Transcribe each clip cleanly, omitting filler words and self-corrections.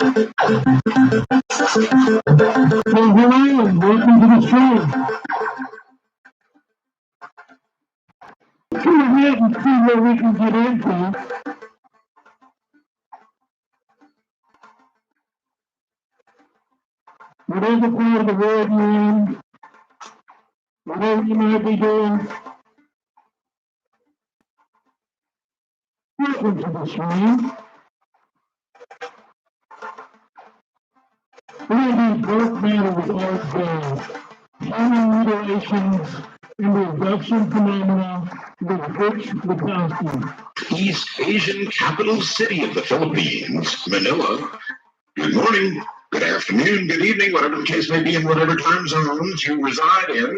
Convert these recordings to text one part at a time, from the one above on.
Well, hello, and welcome to the show. Come ahead and see what we can get into. Whatever part of the world you're in, whatever you might be doing, welcome to the stream. We're going to do both matters all day. Human mutilations and the abduction phenomena with Rich Bukowski. East Asian capital city of the Philippines, Manila. Good morning, good afternoon, good evening, whatever the case may be in whatever time zones you reside in.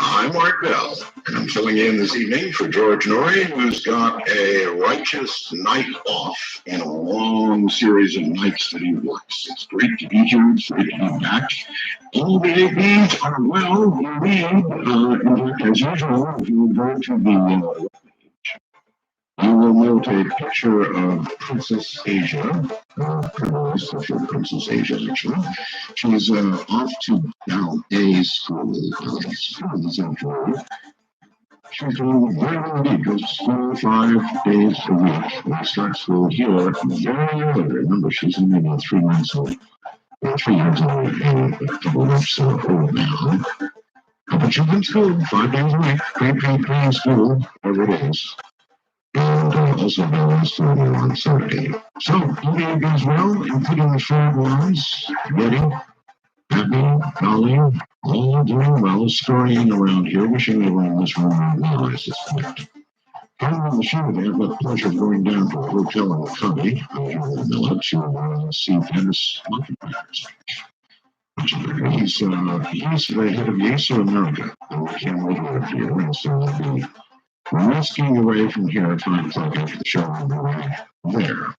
I'm Mark Bell, and I'm filling in this evening for George Norrie, who's got a righteous night off in a long series of nights that he works. It's great to be here. It's great to be back. All the APs are well indeed. In fact, as usual, if you go to the you will note a picture of Princess Asia, Princess Asia, actually. She's off to ballet school. This afternoon. She's doing very indeed. Goes to school 5 days a week. We start school here very early. Remember, she's only about 3 months old. 3 years old and a couple of months old now. But she's in school 5 days a week. Pre school, whatever it is. And also balance on Saturday. So, all goes well, including the short ones, getting happy, calling, all doing well, scurrying around here, wishing they were in this room right now, I suspect. Coming on the show, they have the pleasure of going down to a hotel in the Cubby, here in Manila, to see Dennis Muntina's. He's the head of Yes America, and we can't wait over here, and so we'll be rescuing away from here at 5 o'clock after the show on the way there.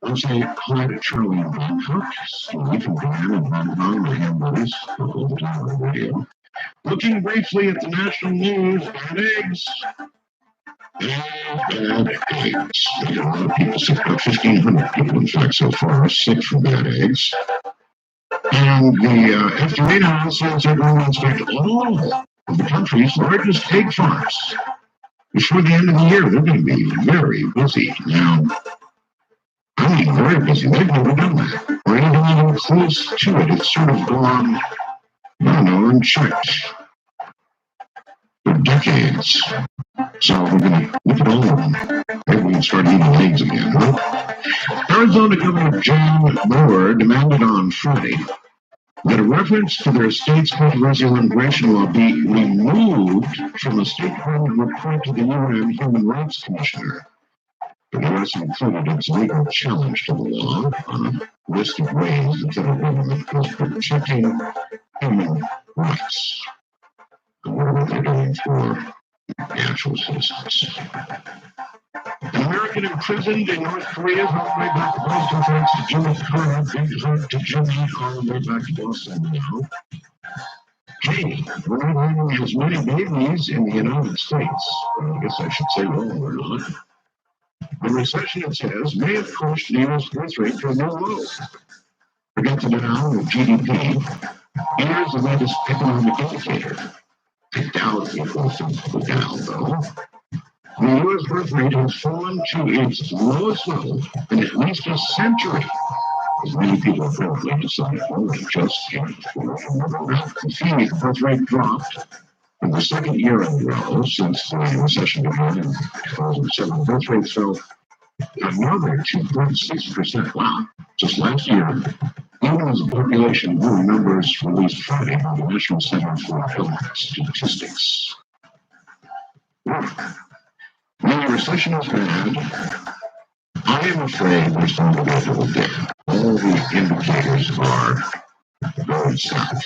I'll say hi to Charlie in Bangkok, Steve from Brian and Bangkok, my hand buddies, all the time on the radio. Looking briefly at the national news, bad eggs. Bad eggs. A lot of people sick, about 1,500 people, in fact, so far are sick from bad eggs. And the FDA now says they're going to inspect all of the country's largest pig farms. Before the end of the year, they're going to be very busy. Now, I mean, very busy. They've never done that. Or anything even close to it. It's sort of gone, I don't know, unchecked for decades. So we're going to look at all of them. Maybe we can start eating eggs again, huh? Arizona Governor John Moore demanded on Friday that a reference to their state's controversial immigration law be removed from a state-funded report to the UN Human Rights Commissioner. The U.S. included its legal challenge to the law on a list of ways the federal government was protecting human rights. I wonder what they're doing for actual citizens. An American imprisoned in North Korea is on the way back to Boston, thanks to Jimmy Carter. Big hug to Jimmy on the way back to Boston now. Hey, we're not having as many babies in the United States. I guess I should say, well, we're not. The recession, it says, may have pushed the U.S. birth rate to a new low. Projected down with GDP. Here's the latest economic indicator. I doubt it will go down, though. The U.S. birth rate has fallen to its lowest level in at least a century. As many people probably decided, well, they just can't afford another round. The birth rate dropped in the second year in a row since the recession began in 2007. Birth rate fell another 2.6%. Wow, just last year. Even as the population grew, numbers released Friday by the National Center for Health Statistics. When the recession is bad, I am afraid we're starting to go to a dip. All the indicators are going south.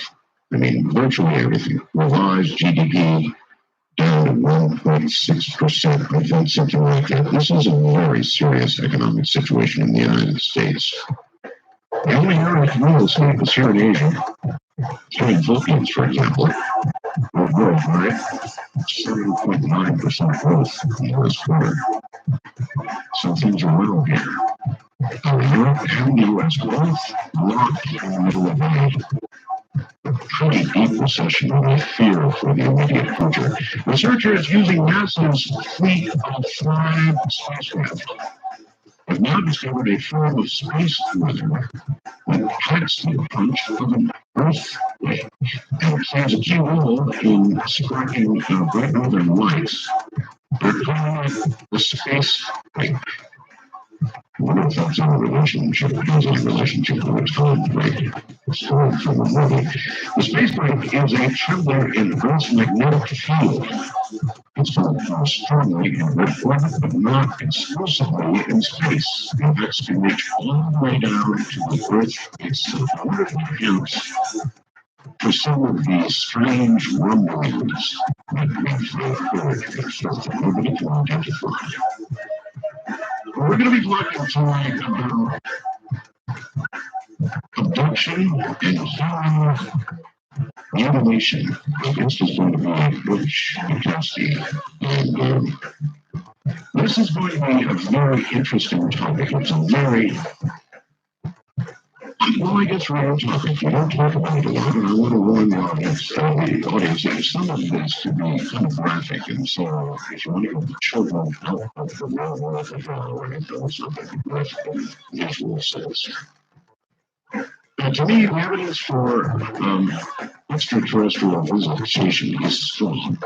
I mean, virtually everything. Revised GDP down to 1.6%. I think something like that. This is a very serious economic situation in the United States. The only area of real estate is here in Asia. Here in the Philippines, for example. We're good, right? 7.9% growth in the last quarter. So things are well here. Europe and the US both locked in the middle of a pretty deep recession with a fear for the immediate future. Researchers using NASA's fleet of 5 spacecraft have now discovered a form of space weather that packs the punch of an earthquake and plays a key role in sparking bright northern lights. They're calling it the space quake. I wonder if that's our relationship, has a relationship with its time break. Story from the movie. The space break is a trembler in Earth's magnetic field. It's felt strongly in mid-orbit, but not exclusively in space. The effects can reach all the way down to the Earth itself. I wonder if it counts for some of these strange rumblings that we've heard that nobody can identify. We're going to be talking tonight about abduction and human mutilation. My guest is going to be Butch Bukowski. And this is going to be a very interesting topic. It's a very, well, I guess rare topic. You don't talk about it a lot, and I want to warn the audience that some of this could be kind of graphic, and so if you want to get the children out of the real world or anything, something graphic in visual sense. To me, the evidence for extraterrestrial visitation is strong.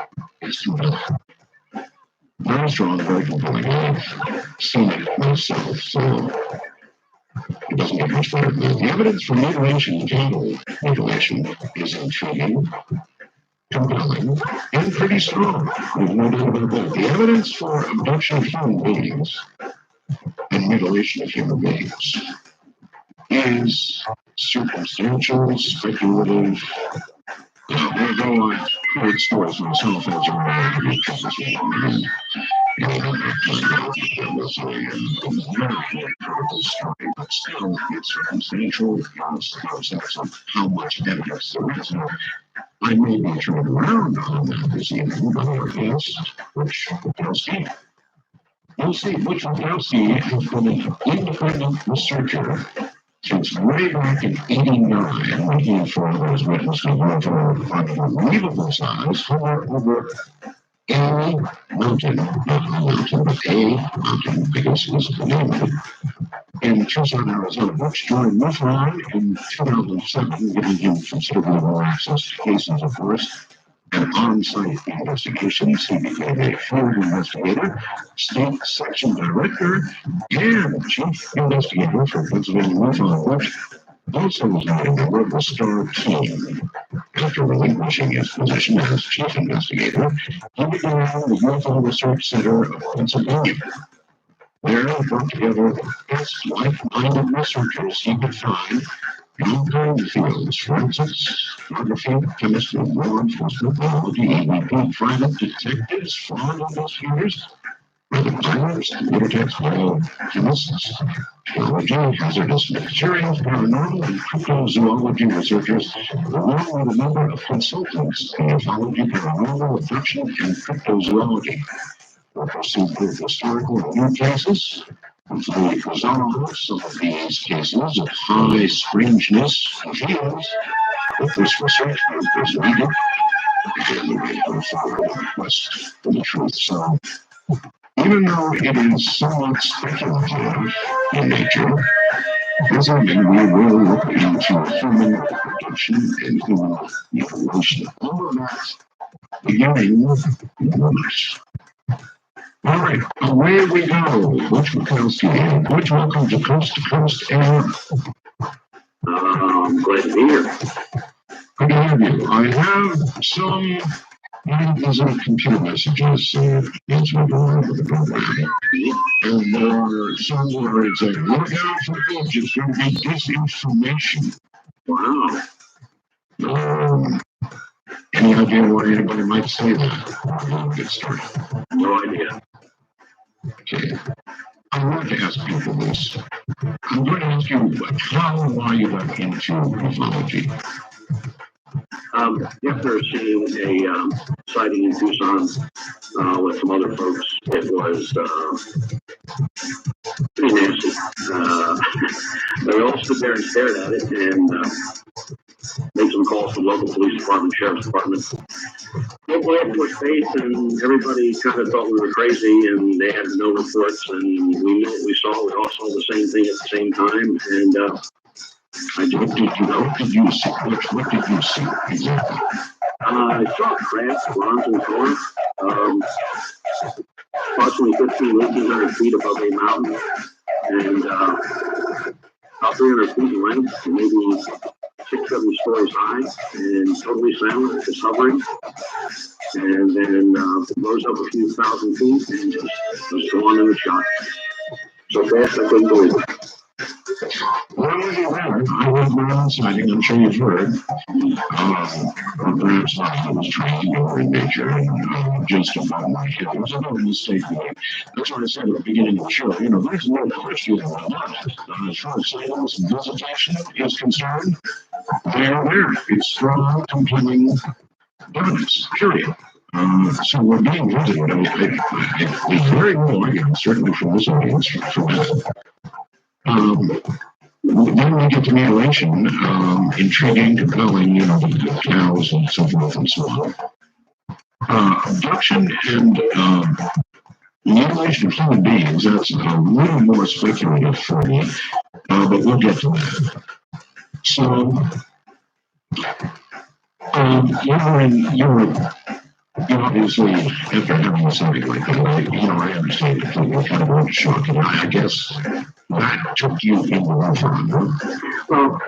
It's compelling. Very strong, very compelling. I've seen it myself, so it doesn't get much better than that. The evidence for mutilation, genital mutilation, is intriguing, compelling, and pretty strong. There's no doubt about that. The evidence for abduction of human beings and mutilation of human beings is circumstantial, speculative. Although I've heard stories myself as a reality television, and I don't have time to go this way, and it's very critical story, but still it's circumstantial in the sense of how much evidence there is. I may be turned around on that this evening by our guest, Butch Bukowski. You'll see, Butch Bukowski has been an independent researcher since way back in '89, looking for those witnesses of unbelievable size, hover over a mountain, not a mountain, but a mountain, I guess is the name of it, in Tucson, Arizona. Butch joined MUTLATIONS in 2007, giving him considerable more access to cases of arrest and on-site investigations. He became a field investigator, state section director, and chief investigator for Pennsylvania MUTLATIONS. Butch also was made a member of the STAR team. After relinquishing his position as chief investigator, he began the UFO Research Center of Pennsylvania. There, he brought together the best like-minded researchers he could find in all kinds of fields: forensics, photography, chemistry, law enforcement, biology, EVP, private detectives, fraud investigators, private pilots, computer techs, biochemists, geology, hazardous materials, paranormal, and cryptozoology researchers, along with a number of consultants in ufology, paranormal, abduction, and cryptozoology. We'll proceed with historical and new cases. Hopefully resolve some of these cases of high strangeness and fields. If this research group is needed, and we go forward in the quest for the truth. So, even though it is somewhat speculative in nature, this evening we will look into human abduction and human mutilation. All of that beginning in March. All right, away we go. Butch Bukowski. Butch, welcome to Coast Air. I'm glad to be here. Good to have you. I have some computer messages answering the program. And there are some words that look out for Butch. It's going to be disinformation. Wow. Any idea why anybody might say that? We'll get started. No idea. Okay. I want to ask people this. I'm going to ask you how and why you got into ufology. After seeing a sighting in Tucson with some other folks, it was pretty nasty. They all stood there and stared at it and made some calls to local police department, sheriff's department. Local Air Force Base, and everybody kind of thought we were crazy, and they had no reports, and we knew what we saw. We all saw the same thing at the same time, and What did you see? What did you see exactly? I saw a craft bronze car, approximately 1,500 feet above a mountain, and about 300 feet in length, maybe 6-7 stories high, and totally silent, just hovering. And then rose up a few thousand feet and just was gone in a shot. So fast I couldn't believe it. Well, I was my own sighting, I'm sure you've heard. Perhaps I was triangular in nature and just above my head. It was a little mistake. That's what I said at the beginning of the show. You know, there's no question about that. As far as sightings and visitation is concerned, they're there. It's strong, compelling evidence, period. So we're being visited. I very well, again, certainly from this audience, from that. Then we get to mutilation, intriguing, compelling, you know, the cows and so forth and so on. Abduction and mutilation of human beings, that's a little more speculative for me, but we'll get to that. So, you obviously, after having something like that, I understand completely, kind of went to shock, and I guess that took you into the Well,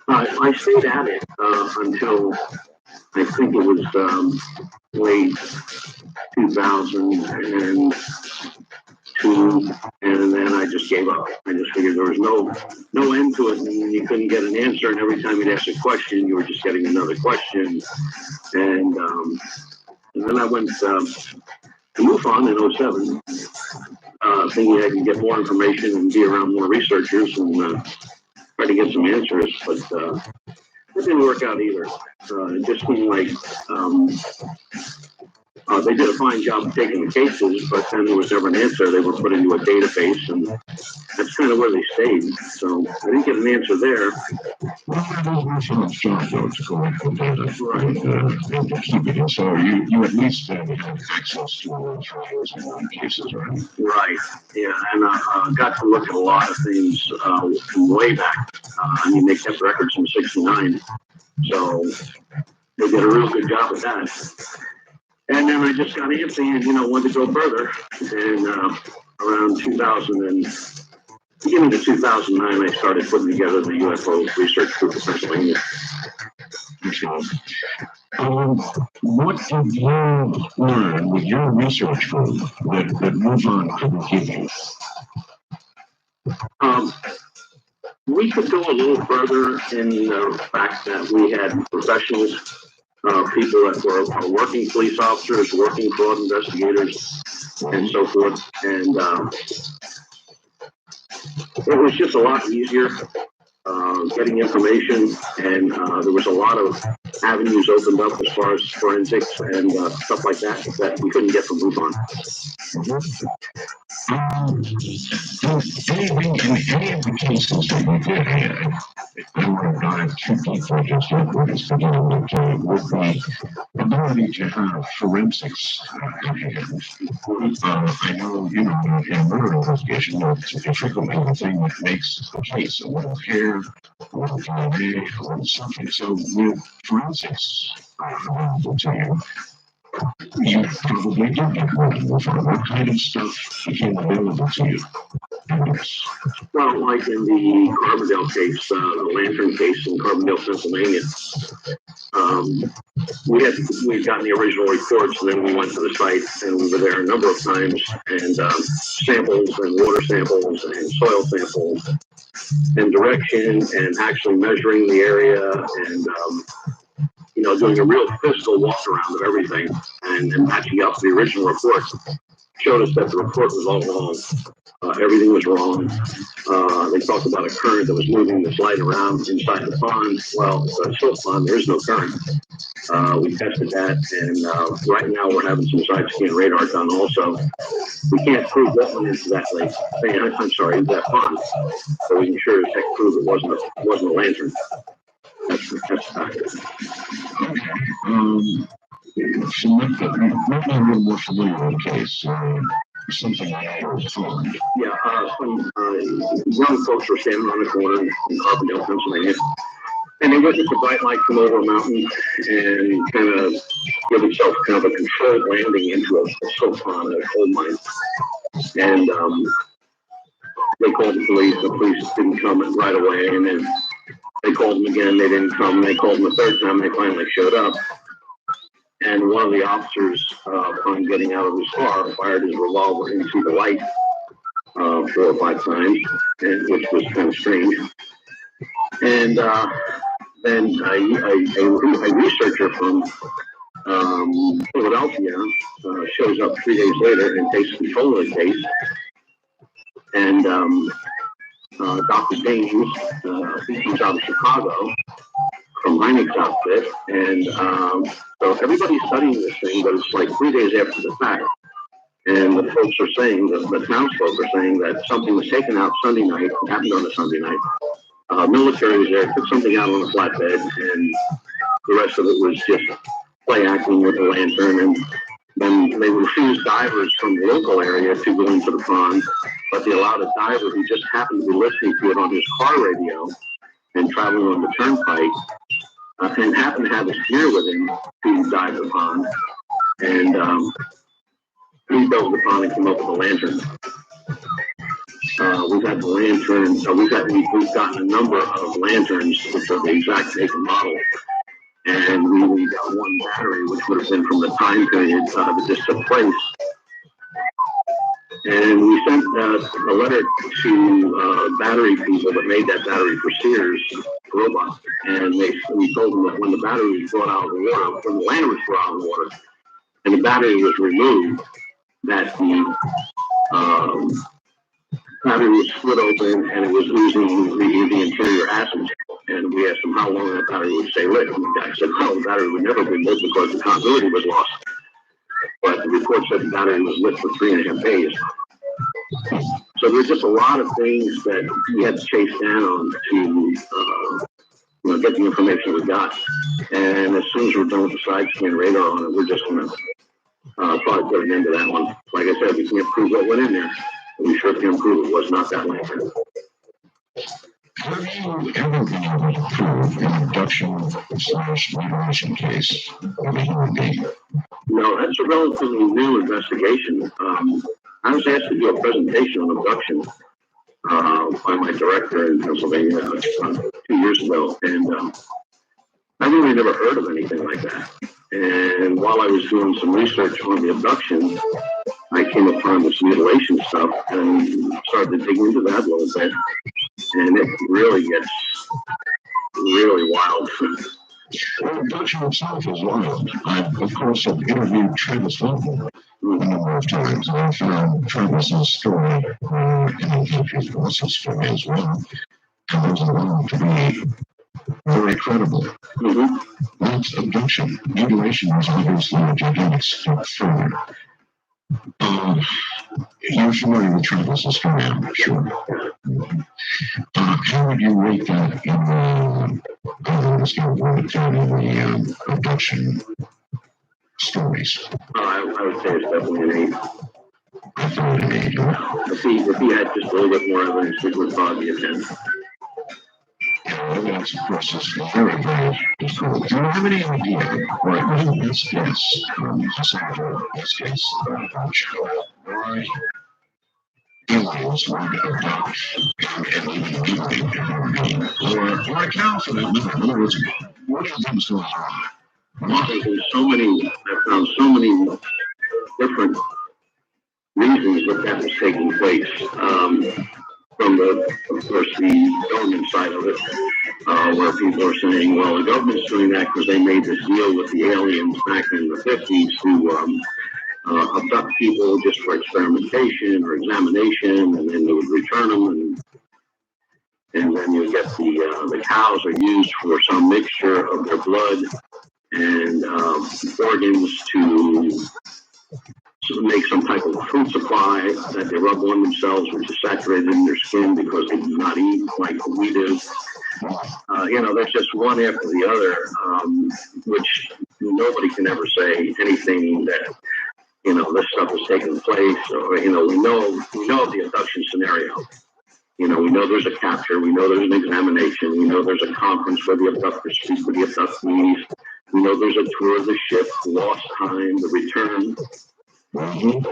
I stayed at it until I think it was late 2002, and then I just gave up. I just figured there was no end to it, and you couldn't get an answer, and every time you'd ask a question, you were just getting another question. And then I went to MUFON in 2007, thinking I could get more information and be around more researchers and try to get some answers, but it didn't work out either. It just seemed like they did a fine job of taking the cases, but then there was never an answer. They were put into a database, and that's kind of where they stayed. So I didn't get an answer there. Well, there's no job, though, to go into the data and to keep it in. So you at least have access to all those files in many cases, right? Right, yeah, and I got to look at a lot of things from way back. I mean, they kept records from '69, so they did a real good job at that. And then I just got antsy and, wanted to go further. And around beginning of 2009, I started putting together the UFO Research Group of Pennsylvania. What did you learn with your research group that MUFON couldn't give you? We could go a little further in the fact that we had professionals, people that were working police officers, working fraud investigators, and so forth. And it was just a lot easier getting information, and there was a lot of avenues opened up as far as forensics and stuff like that we couldn't get from MUFON. Anything in any of the cases that you did, I don't want to dive too deeply just yet with this beginning, but with the ability to have forensics at hand. I know, in a murder investigation, it's frequently the thing that makes the case a little hair, a little DNA, a little something. So with forensics available to you, you probably did get multiple from what kind of stuff became available to you? Well, like in the Carbondale case, the Lantern case in Carbondale, Pennsylvania, we'd gotten the original reports, and then we went to the site, and we were there a number of times, and samples and water samples and soil samples and direction and actually measuring the area and doing a real physical walk around of everything and matching up the original report. showed us that the report was all wrong. Everything was wrong. They talked about a current that was moving the slide around inside the pond. Well, the silt pond, there's no current. We tested that, and right now we're having some side scan radar done also. We can't prove what went into that lake. I'm sorry, into that pond. So we can sure as heck prove it wasn't a lantern. That's the fact. So maybe I'm a little more familiar with the case. Something I was told. Yeah, some young folks were standing on the corner in Carbondale, Pennsylvania, and they witnessed a bright light come over a mountain and kind of give itself kind of a controlled landing into a silt pond at a coal mine. And they called the police. The police didn't come right away, and then they called them again. They didn't come. They called them a third time. They finally showed up. And one of the officers, upon getting out of his car, fired his revolver into the light 4 or 5 times, which was kind of strange. And then a researcher from Philadelphia shows up 3 days later and takes control of the case. And Dr. James, he comes out of Chicago from Heinrich's outfit, and so everybody's studying this thing, but it's like 3 days after the fact. And the folks are saying, the townsfolk are saying that something was taken out Sunday night, happened on a Sunday night. Military was there, took something out on a flatbed, and the rest of it was just play acting with the lantern. And then they refused divers from the local area to go into the pond, but they allowed a diver who just happened to be listening to it on his car radio and traveling on the turnpike, and happened to have his gear with him to dive the pond. And he dove the pond and came up with a lantern. We've had the lantern, we've gotten a number of lanterns, which are the exact make and model. And we got one battery, which would have been from the time period that this took place. And we sent a letter to battery people that made that battery for Sears robot. And we told them that when the battery was brought out of the water, when the lantern was brought out of the water, and the battery was removed, that the battery was split open and it was losing the interior acids. And we asked them how long that battery would stay lit. And the guy said, no, the battery would never be lit because the continuity was lost. But the report said the battery was lit for 3.5 days. So there's just a lot of things that we had to chase down to get the information we got. And as soon as we're done with the side scan radar on it, we're just going to probably put an end to that one. Like I said, we can't prove what went in there. We sure can prove it was not that lantern. Have you ever been able to prove an abduction/mutilation case of a human being? No, that's a relatively new investigation. I was asked to do a presentation on abduction by my director in Pennsylvania 2 years ago, and I really never heard of anything like that. And while I was doing some research on the abduction, I came upon this mutilation stuff and started to dig into that a little bit. And it really gets really wild. Well, abduction itself is wild. I, of course, have interviewed Travis Fulton a number of times, and I found Travis's story, and I think his boss's story as well, comes along to be very credible. Mm-hmm. That's abduction. Mutilation is obviously a gigantic step further. You're familiar with Travis's story, I'm sure. How would you rate that in the scale of 1 to 10 in the abduction stories? I would say it's definitely an 8. I thought an 8. If he had just a little bit more evidence, it would probably be a 10. Evidence, of course, is very, very difficult. Do you have any idea, or even best guess, best guess, why aliens would abduct and even mutilate a human being, or a cow for that matter? In other words, what do you think is going on? I found so many different reasons that was taking place. From of course, the government side of it, where people are saying, well, the government's doing that because they made this deal with the aliens back in the 50s to abduct people just for experimentation or examination, and then they would return them, and then you get the cows are used for some mixture of their blood and organs to make some type of food supply that they rub on themselves, which is saturated in their skin because they do not eat like we do. There's just one after the other, which nobody can ever say anything that, this stuff is taking place, or, we know of the abduction scenario. We know there's a capture, we know there's an examination, we know there's a conference where the abductors speak with the abductees, we know there's a tour of the ship, lost time, the return. And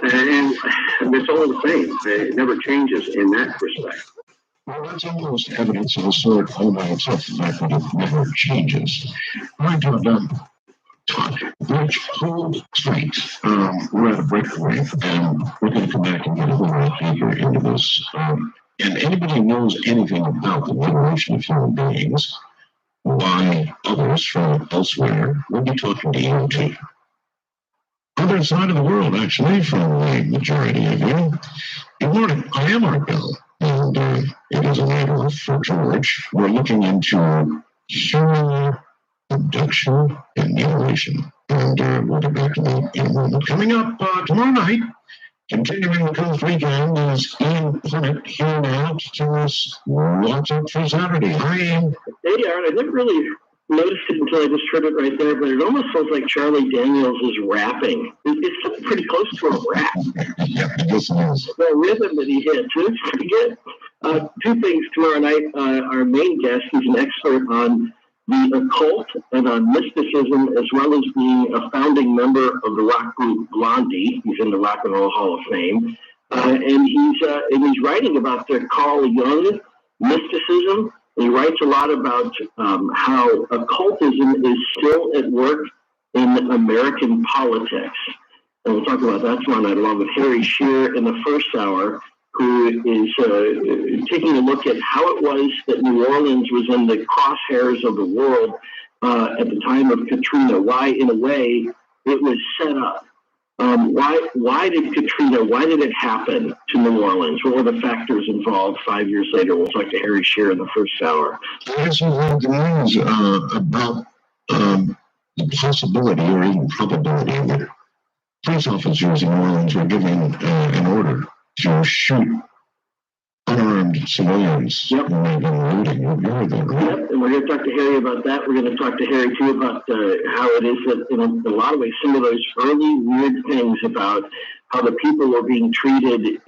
it's all the same. It never changes in that respect. Well, that's almost evidence of the sort all by itself, the fact that it never changes. I'm going to talk. Rich, hold tight. We're at a breakaway, and we're going to come back and get a little deeper into this. And anybody who knows anything about the liberation of human beings, why others from elsewhere will be talking to you too. Other side of the world, actually, from the majority of you. Good morning. I am Art Bell, and it is a matter for George. We're looking into human abduction and mutilation. And we'll get back to that in a moment. Coming up tomorrow night, continuing the Coast Weekend, is Ian Punnett here now to tell us what's up for Saturday. Hi, Ian. Hey, Art. I never really noticed it until I just heard it right there, but it almost sounds like Charlie Daniels is rapping. It's pretty close to a rap. Yeah, I guess it is. The rhythm that he hits, it's pretty good. Two things tomorrow night. Our main guest is an expert on the occult and on mysticism, as well as being a founding member of the rock group Blondie. He's in the Rock and Roll Hall of Fame. And he's writing about the Carl Jung mysticism. He writes a lot about how occultism is still at work in American politics. And we'll talk about that tomorrow night, along with Harry Shearer in the first hour, who is taking a look at how it was that New Orleans was in the crosshairs of the world at the time of Katrina, why, in a way, it was set up. Why did Katrina, why did it happen to New Orleans? What were the factors involved 5 years later? We'll talk to Harry Shearer in the first hour. I also read the news about the possibility or even probability that police officers in New Orleans were given an order to shoot unarmed civilians who may have been looting. Yep, and we're going to talk to Harry about that. We're going to talk to Harry, too, about how it is that, in a lot of ways, some of those early weird things about how the people were being treated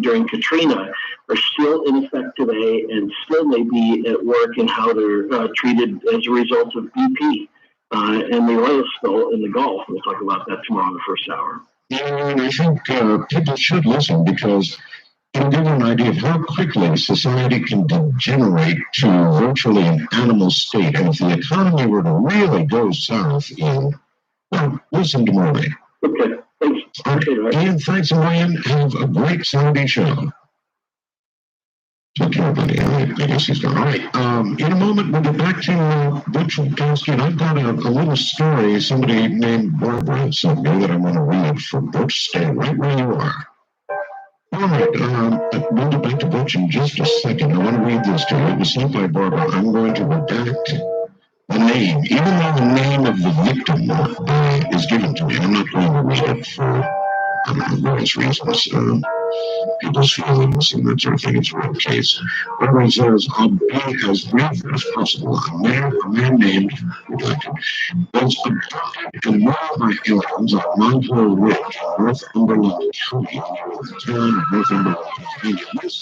during Katrina are still in effect today and still may be at work in how they're treated as a result of BP and the oil spill in the Gulf. We'll talk about that tomorrow in the first hour. Yeah, and I think people should listen because it'll give you an idea of how quickly society can degenerate to virtually an animal state. And if the economy were to really go south listen tomorrow night. Okay, thanks. Okay, Ian, thanks a million. Have a great Saturday show. Talk to everybody. All right, I guess he's gone. All right, in a moment, we'll get back to Butch Witkowski. I've got a little story somebody named Barbara sent me that I want to read for Butch. Stay right where you are. All right, we'll get back to Butch in just a second. I want to read this to you. It was sent by Barbara. I'm going to redact the name, even though the name of the victim is given to me. I'm not going to read it for various reasons. People's feelings and that sort of thing. It's a real case. Barbara says, I'll be as brief as possible. A man named, redacted, was abducted and murdered by aliens on Montreux Ridge, Northumberland County, near the town of Northumberland, Pennsylvania. This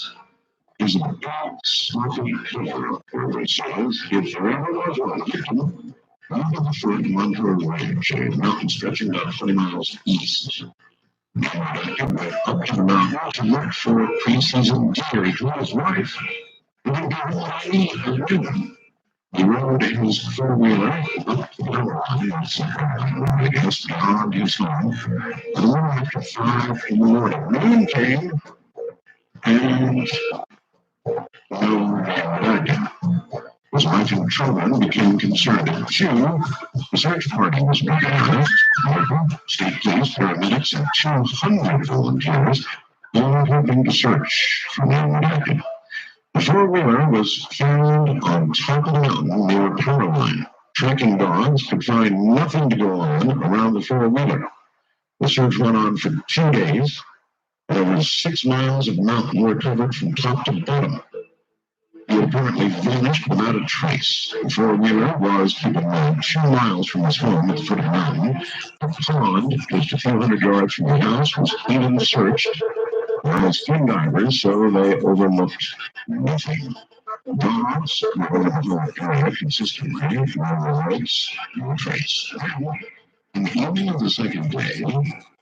is a big, sloppy cover up there, it says, if there ever was one victim, over the foot Montreux Ridge, a mountain stretching about 20 miles east. He went up to the mountain to look for a pre-season deer. He told his wife, "You can get what I need to do." He rode his four-wheeler up the power line, I guess, beyond his home. A little after 5 in the morning, noon came, and no man. The His wife and children became concerned. At 2, the search party was organized. However, state police, paramedics, and 200 volunteers all hoping to search for no one active. The four-wheeler was found on top of the mountain near a power line. Tracking dogs could find nothing to go on around the four-wheeler. The search went on for 2 days. Over 6 miles of mountain were covered from top to bottom. He apparently vanished without a trace. The four-wheeler was, keep in mind, 2 miles from his home at the foot of the mountain. A pond just a few hundred yards from the house was even searched. There were skin divers, so they overlooked nothing. Dogs were over the whole area consistently for weeks, no trace. In the evening of the second day,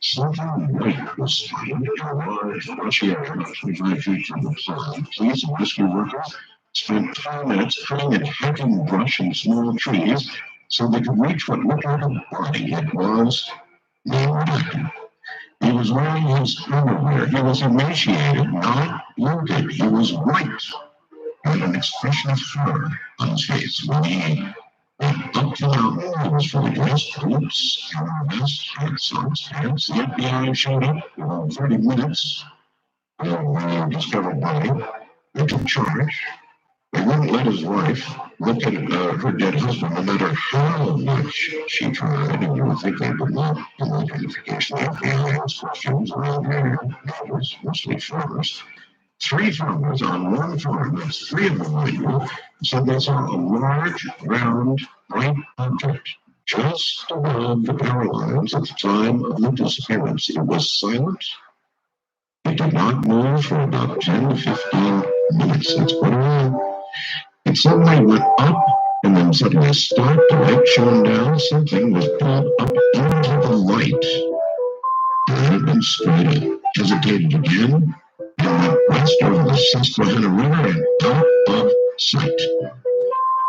something white was spotted in a large brushy area about 25 feet from the pond. Police and rescue workers spent 10 minutes cutting and hacking brush and small trees so they could reach what looked like a body. It was non-active. He was wearing his underwear. He was emaciated, not bloated. He was white. He had an expression of horror on his face when he went up to the mountain. He was fully dressed, boots, camera vest, hat, socks, pants. The FBI showed up within 30 minutes. They discovered body. They took charge. They wouldn't let his wife look at her dead husband, no matter how much she tried, and you would think they would not do identification. The FBI asked questions around here. Neighbors, mostly farmers. 3 farmers on one farm, that's 3 of them right, said they saw a large, round, bright object just above the power lines at the time of the disappearance. It was silent. It did not move for about 10 to 15 minutes. That's quite a while. It suddenly went up and then suddenly stopped. The light shone down. Something was pulled up into the light. And then straight up, hesitated again, and went west over the Susquehanna River and out of sight.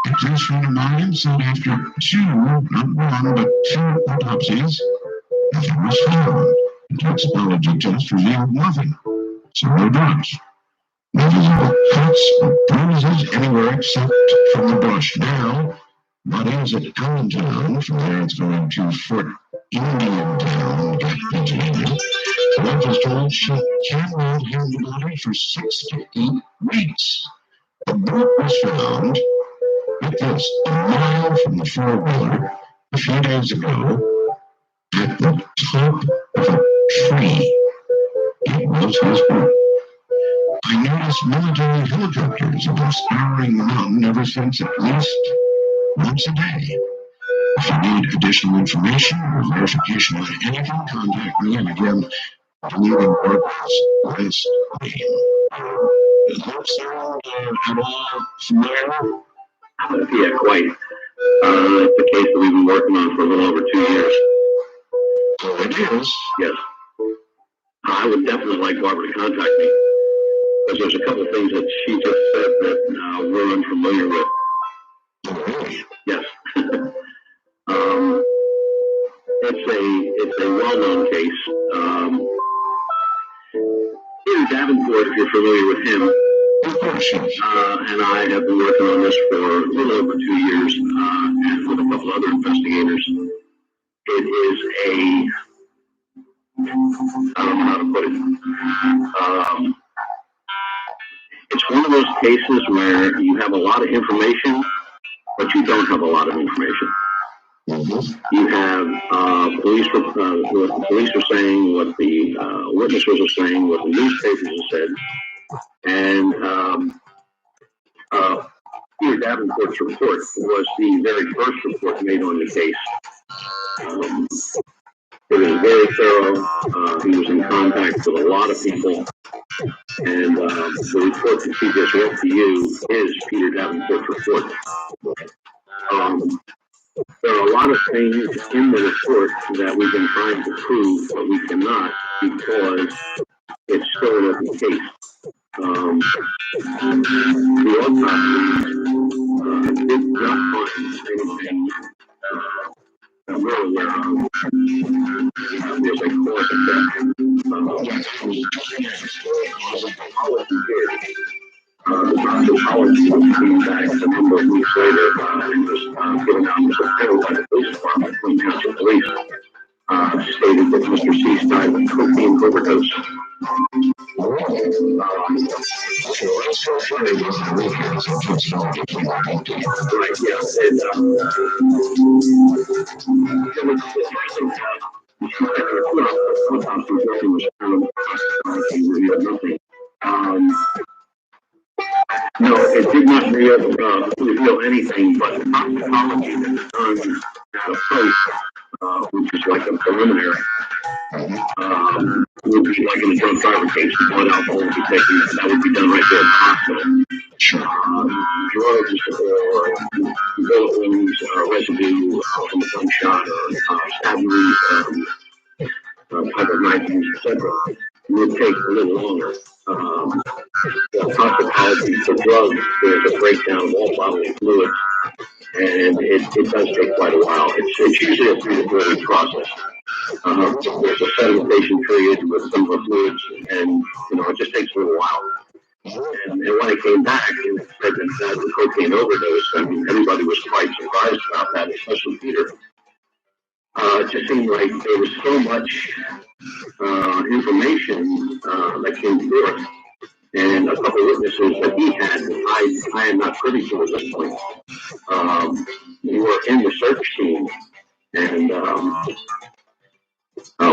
A close friend of mine said after 2, not 1, but 2 autopsies, nothing was found. The toxicology test revealed nothing. So no drugs. No visible cuts or bruises anywhere except from the brush. Now, body is at Allentown. From there, it's going to Fort Indiantown, Pennsylvania. The wife is told she cannot have the body for 6 to 8 weeks. A boat was found, get this, a mile from the four-wheeler a few days ago at the top of a tree. It was his boat. I noticed military helicopters have been scouring the mountain ever since, at least once a day. If you need additional information or verification on anything, contact me. And again, deleting Barbara's last name. Does that sound at all familiar? Yeah, quite. It's a case that we've been working on for a little over 2 years. So it is. Yes. I would definitely like Barbara to contact me, because there's a couple of things that she just said that we're unfamiliar with. Oh, really? Yes. It's a well-known case. Peter Davenport, if you're familiar with him, and I have been working on this for a little over 2 years, and with a couple other investigators. It is I don't know how to put it. It's one of those cases where you have a lot of information, but you don't have a lot of information. You have what the police are saying, what the witnesses are saying, what the newspapers have said, and Peter Davenport's report was the very first report made on the case. It was very thorough. He was in contact with a lot of people, and the report that he just read to you is Peter Davenport's report. There are a lot of things in the report that we've been trying to prove, but we cannot because it's still an open case. The autopsy did not find anything that we're aware of. There's a cause effect. The toxicology came back a number of weeks later overdose. Right, yeah. And, no, it did not reveal anything, but the toxicology that was done at a place, which is like a preliminary, would be like in a drunk driver case, blood alcohol would be taken, that would be done right there in the hospital. Drugs or bullet wounds, residue from a gunshot or stab wounds, type of knife use, etc., would take a little longer. The toxicology for drugs, there's a breakdown of all bodily fluids, and it does take quite a while. It's usually a 3 to 4 week process. There's a sedimentation period with some of the fluids, and it just takes a little while. And when it came back, it said that that was cocaine overdose. I mean, everybody was quite surprised about that, especially Peter. It just seemed like there was so much information that came forth, and a couple of witnesses that he had that I am not privy to at this point. We were in the search team, and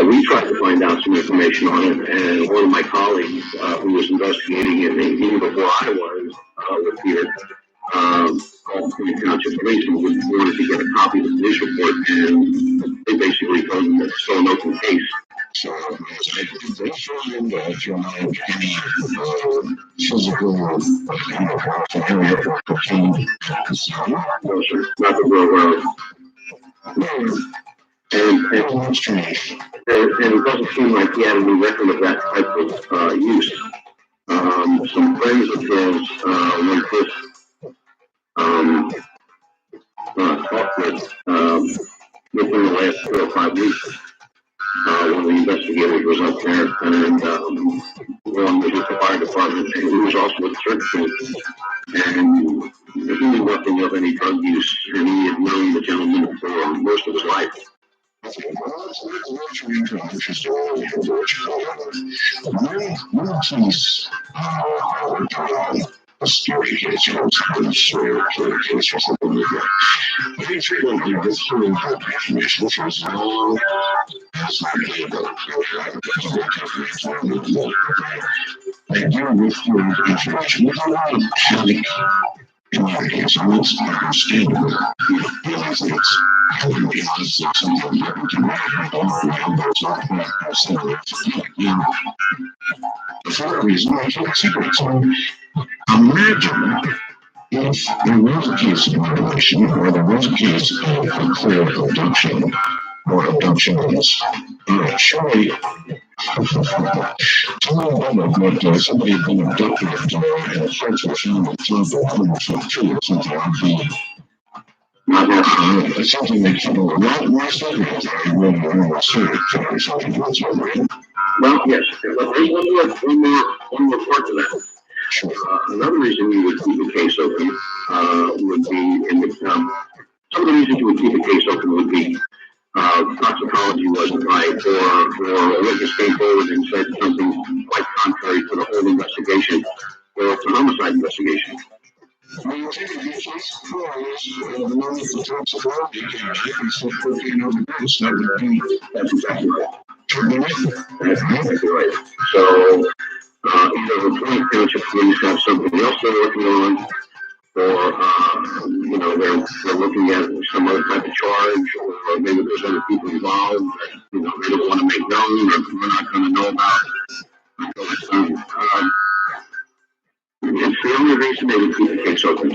we tried to find out some information on it, and one of my colleagues who was investigating it even before I was with Peter, called the Township Police and wanted to get a copy of the police report, and they basically told him that it's still an open case. So, they find that you have any physical area or cocaine? No, sir, not that we're aware of. And That's strange. And it doesn't seem like he had any record of that type of use. Some friends of his, when Chris talked with, within the last 4 or 5 weeks, one of the investigators was up there, and one was with the fire department, and he was also with the search team. And he knew nothing of any drug use, and he had known the gentleman for most of his life. A scary case, a serial killer case or something like that. They frequently withhold that information for as long as they're able. They do withhold information with a lot of panic in my case. I'm not understandable. Realizing it's happening because it's something that we can manage. But it's not for that reason, I keep it secret. So imagine if there was a case of mutilation, or there was a case of a clear abduction, or abductions. Surely, telling them that somebody had been abducted and a friends were found and killed by others for true or something would be it's something that people are not more serious than they really are serious or something like that. Well, yes, but there's one more part to that. Sure. Another reason you would keep a case open would be in the some of the reasons you would keep a case open would be toxicology wasn't right, or a witness came forward and said something quite contrary to the whole investigation, or it's an homicide investigation. That's exactly right. That's exactly right. So, either the Point Township Police have something else they're working on, or they're looking at some other type of charge, or maybe there's other people involved that they don't want to make known, or we're not going to know about. It's the only reason they would keep the case open.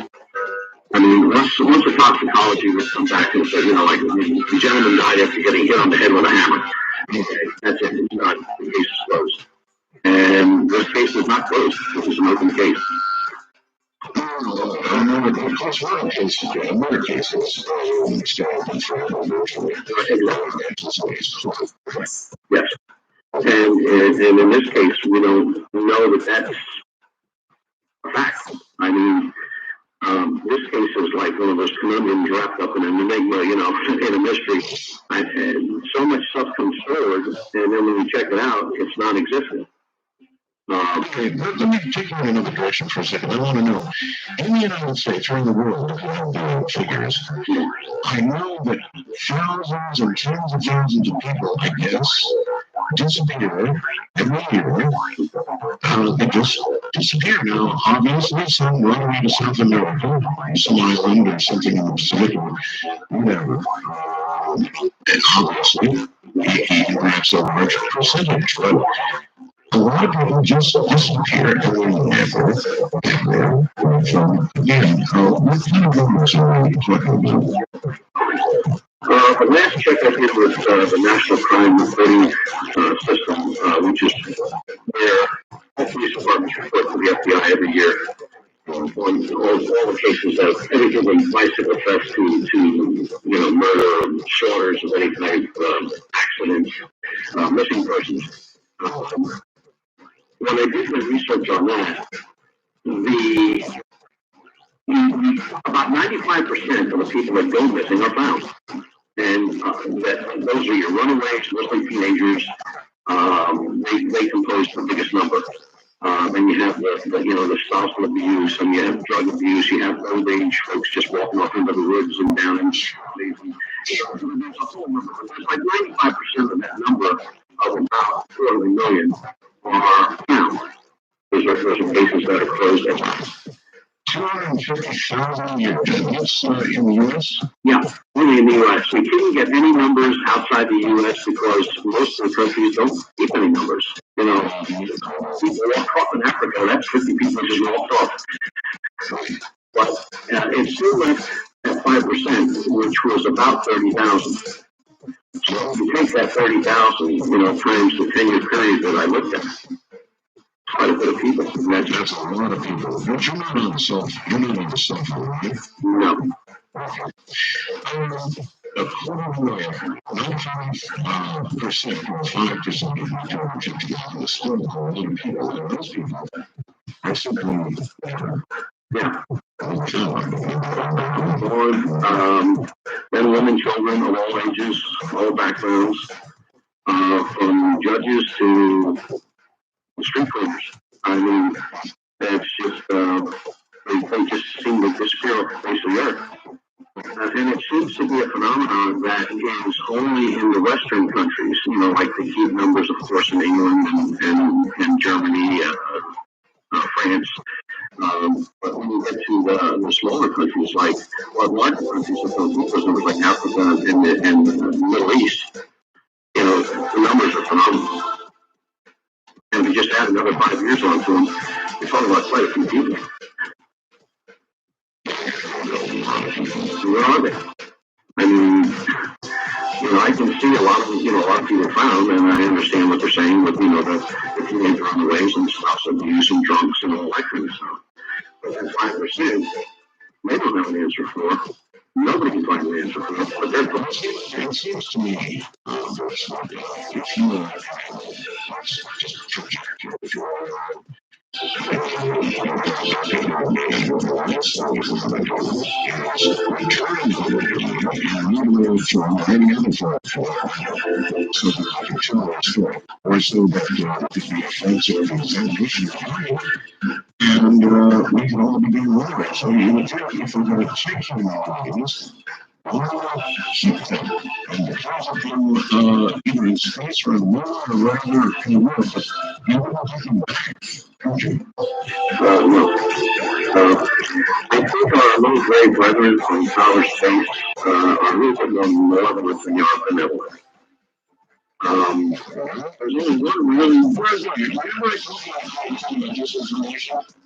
I mean, once the toxicology would come back and say, like the gentleman died after getting hit on the head with a hammer. Okay, that's it. It's not. The case is closed. And this case was not closed. It was an open case. Yes. And in this case, we don't know that that's a fact. I mean, This case is like one of those conundrums wrapped up in an enigma, you know, in a mystery. And so much stuff comes forward, and then when we check it out, it's non-existent. Okay, let me take you in another direction for a second. I want to know, in the United States or in the world, if you have the figures, I know that thousands or tens of thousands of people, I guess, disappear every year. They just disappear. Now, obviously, some run away to South America, some island or something in the Pacific or whatever. And obviously, perhaps a large percentage, but a lot of people just disappear and they never get there. So, again, what kind of numbers are we talking about? The last check I did was the National Crime Reporting System, which is where all police departments report to the FBI every year on all the cases of everything from bicycle theft to murder, slaughters of any kind, accidents, missing persons. When I did the research on that, about 95% of the people that go missing are found. And those are your runaways, mostly teenagers. They compose the biggest number. Then you have the spousal abuse, and you have drug abuse. You have old age folks just walking off into the woods and down in there's a whole number. There's like 95% of that number of about 400 million are found. Those are cases that are closed at last. 250,000 a year. That's in the U.S.? Yeah, only in the U.S. We couldn't get any numbers outside the U.S. because most of the countries don't keep any numbers. You know, people walk off in Africa, that's 50 people just walked off. But it still left at 5%, which was about 30,000. So if you take that 30,000, times the 10-year period that I looked at, quite a bit of people. That's a lot of people. But you're not on the cell phone, right? No. A quarter million, 95%, 5% of the 250,000 is still a lot of people. And those people are simply, men, women, children of all ages, all backgrounds, from judges to street cleaners. I mean, that's just, they just seem to disappear off the face of the earth. And it seems to be a phenomenon that is only in the Western countries, like they keep numbers, of course, in England and Germany, France. But when you get to the smaller countries, like, larger countries that don't keep those numbers, like Africa and the Middle East, the numbers are phenomenal. And if you just add another 5 years onto them, you're talking about quite a few people. Where are they? I mean, I can see a lot of people found, and I understand what they're saying with, the teenage runaways and spousal abuse and drunks and all that kind of stuff. But that 5%, they don't have an answer for. Nobody can find an answer for it, but they're gone. It seems to me, if you just project your and we can all be doing whatever. So you would think if we're going to check some things, keep them and deposit them either in space or in the world or wherever in the world, but you wouldn't take them back, don't you? No. I think our little gray brethren from outer space are a little bit more malevolent than you are benevolent. There's only one really.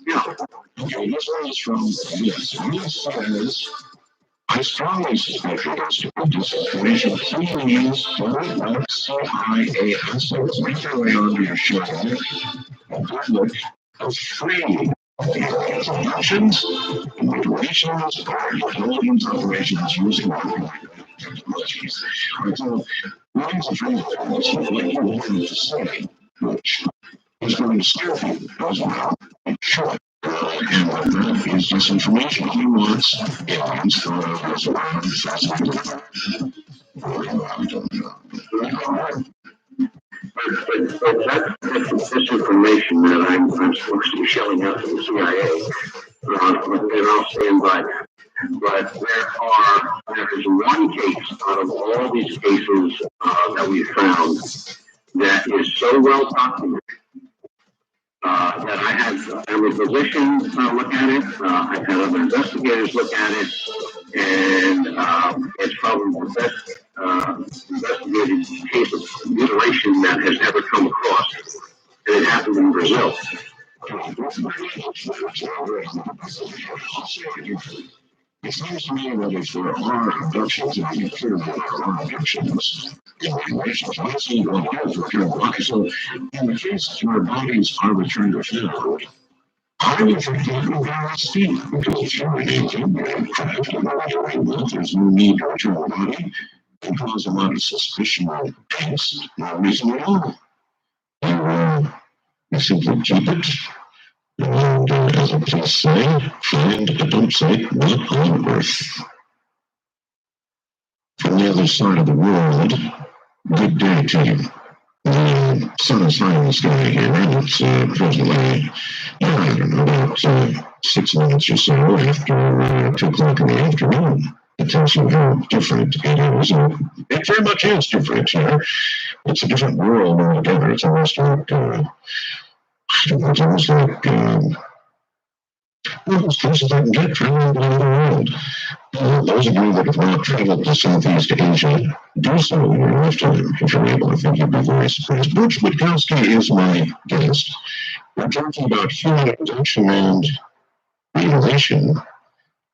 Yeah. Okay, this one is from this. This says, I strongly suspect that this information please don't let CIA assets make their way onto your show. Public of free abductions, mutilations, or intelligence operations using technologies. So, what is a free what you wanted to say, which is going to scare people as well. It should. And that is disinformation. He wants aliens thrown out as around fascinated. That's disinformation that I'm supposed to be shelling out to the CIA, and I'll stand by that. But there is one case out of all these cases that we found that is so well documented that I had every physician look at it. I've had other investigators look at it, and it's probably the best investigated case of mutilation that has ever come across. And it happened in Brazil. It seems to me that if there are abductions, and you clear that there are abductions, relations, I see what happens with your body. So, in the cases where bodies are returned or found, I would think that would be a mistake, because if you're an agent, and craft, there's no need to return the body and cause a lot of suspicion or angst, no reason at all. You simply keep it. And as the police say, find a dump site not on Earth. From the other side of the world, good day to you. The sun is high in the sky here, and it's presently, I don't know, about 6 minutes or so after 2 o'clock in the afternoon. It tells you how different it is, and it very much is different here. It's a different world altogether. It's almost like, it's almost like, those places I can get traveling around the world. Those of you that have not traveled to Southeast Asia, do so in your lifetime if you're able. I think you'd be very surprised. Butch Witkowski is my guest. We're talking about human abduction and mutilation.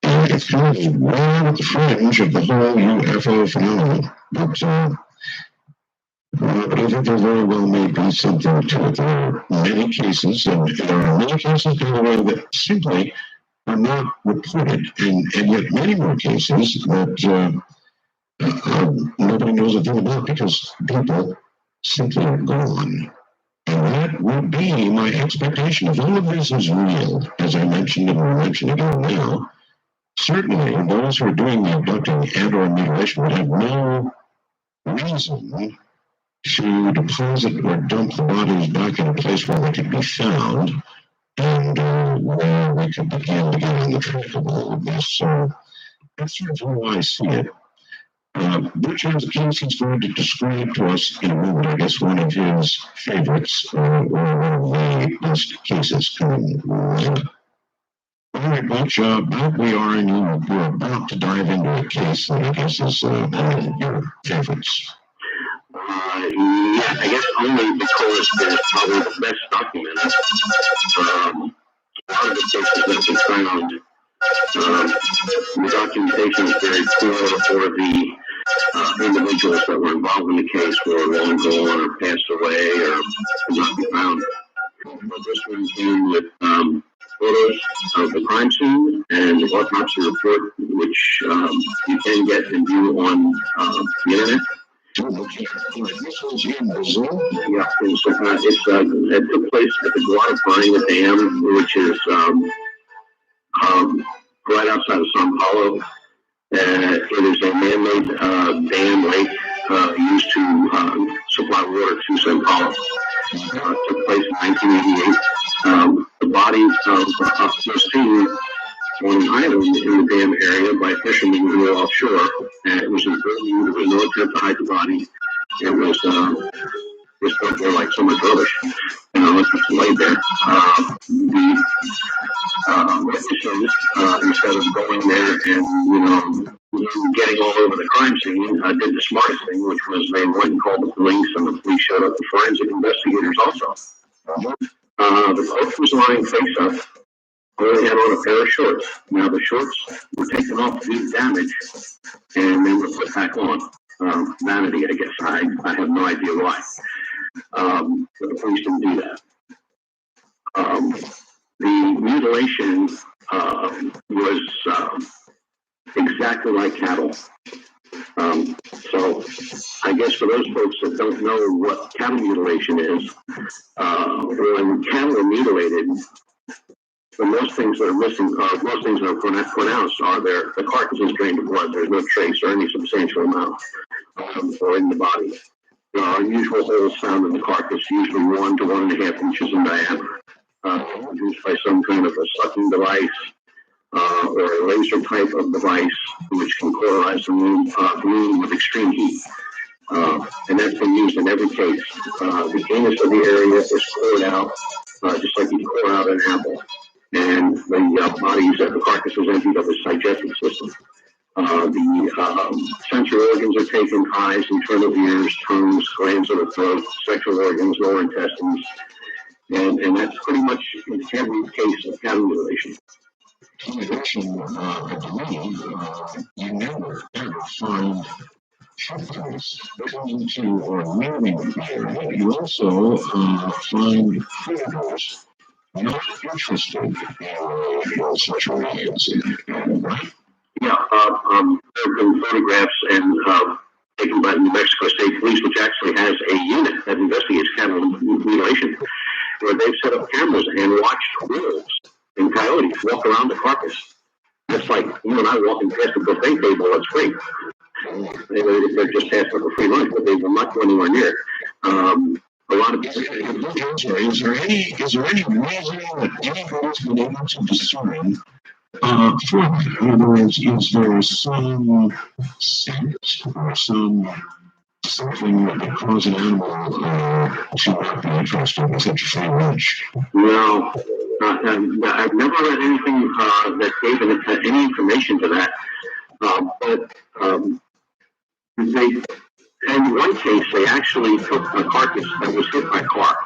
And it's kind of right at the fringe of the whole UFO phenomenon. But I think there very well may be something to it. There are many cases, and there are many cases, by the way, that simply are not reported, and yet many more cases that nobody knows a thing about because people simply are gone. And that would be my expectation. If all of this is real, as I mentioned and will mention again now, certainly those who are doing the abducting and or mutilation would have no reason to deposit or dump the bodies back in a place where they could be found and where we could begin to get on the track of all of this. So that's sort of how I see it. Butch has a case he's going to describe to us in a moment. I guess one of his favorites, or one of the best cases coming up. All right, Butch, back we are, and we're about to dive into a case that I guess is one of your favorites. Yeah, I guess only because it's probably the best documented. A lot of the cases that we found, the documentation is very poor, or the individuals that were involved in the case were long gone or passed away or could not be found. But this one came with photos of the crime scene and the autopsy report, which you can get and view on the internet. This was in Brazil? Yeah, it took place at the Guadapaina Dam, which is right outside of Sao Paulo. It is a man-made dam lake used to supply water to Sao Paulo. Took place in 1988. The body was seen on an island in the dam area by fishermen who were offshore. And it was important. There was no attempt to hide the body. It was just put there like so much rubbish. It's just laid there. Witnesses, instead of going there and, getting all over the crime scene, did the smartest thing, which was they went and called the police, and the police showed up, the forensic investigators also. The coach was lying face up, only had on a pair of shorts. Now the shorts were taken off due to damage, and they were put back on. Vanity, I guess. I have no idea why. But the police didn't do that. The mutilation was exactly like cattle. So I guess for those folks that don't know what cattle mutilation is, when cattle are mutilated, But most things that are missing, most things that are pronounced are the carcass is drained of blood. There's no trace or any substantial amount or in the body. There are unusual holes found in the carcass, usually 1 to 1.5 inches in diameter, produced by some kind of a sucking device or a laser type of device which can cauterize the wound with extreme heat. And that's been used in every case. The anus of the area is cored out, just like you core out an apple. And the bodies of the carcass is emptied of its digestive system. The sensory organs are taken: eyes, internal ears, tongues, glands of the throat, sexual organs, lower intestines, and that's pretty much in every case of cattle mutilation. In addition, I believe you never ever find footprints into or nearing the area. You also find predators not interested in such areas, right? Yeah, there have been photographs and taken by the New Mexico State Police, which actually has a unit that investigates cattle mutilation, where they've set up cameras and watched wolves and coyotes walk around the carcass. Just like you and I walking past the buffet table, it's free. They're just passing up a free lunch, but they will not go anywhere near it. A lot of people. Is there any reasoning that anybody's been able to discern? For that? In other words, is there some sense or something that could cause an animal to not be interested in such a free lunch? No, I've never read anything that gave any information to that. But in one case, they actually took a carcass that was hit by a car,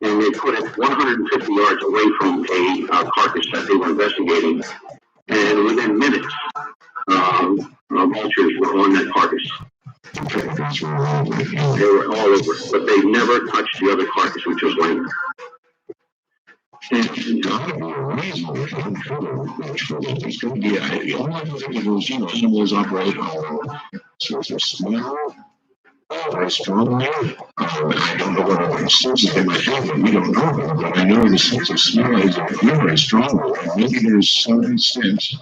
and they put it 150 yards away from a carcass that they were investigating. And within minutes, vultures were on that carcass. They were all over it, but they never touched the other carcass, which was laying there. There's got to be a reason there's going to be animals operate on sorts of smell very strongly. I don't know what other senses they might have, but we don't know them. But I know the sense of smell is very strong. And maybe there's some sense,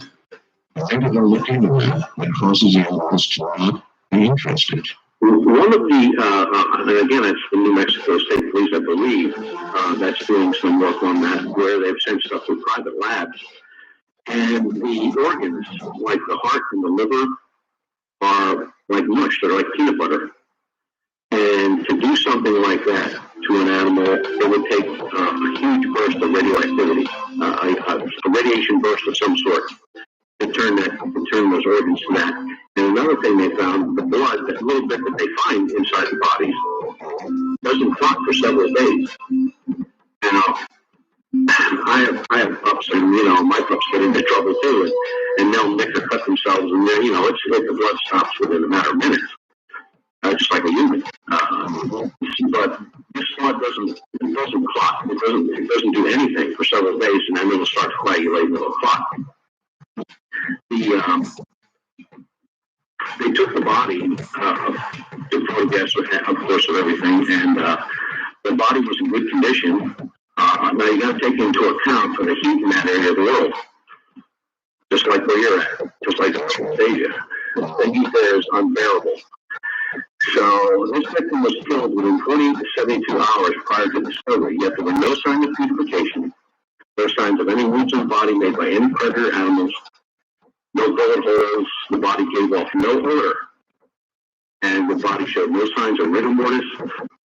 maybe they'll look into that causes animals to not be interested. One of the, and again, it's the New Mexico State Police, I believe, that's doing some work on that, where they've sent stuff to private labs. And the organs, like the heart and the liver, are like mush, they're like peanut butter. And to do something like that to an animal, it would take a huge burst of radioactivity, a radiation burst of some sort, to turn those organs to that. And another thing they found, the blood, that little bit that they find inside the bodies, doesn't clot for several days. You know, I have pups, and my pups get into trouble too, and they'll nick or cut themselves, and then it's like the blood stops within a matter of minutes, just like a human. But this blood doesn't clot. It doesn't do anything for several days, and then it'll start to coagulate and it'll clot. They took the body, took photographs, of course, of everything, and the body was in good condition. Now you got to take into account for the heat in that area of the world, just like where you're at, just like Asia. The heat there is unbearable. So this victim was killed within 20 to 72 hours prior to discovery, yet there were no signs of putrefaction, no signs of any wounds in the body made by any predator animals, no bullet holes, the body gave off no odor, and the body showed no signs of rigor mortis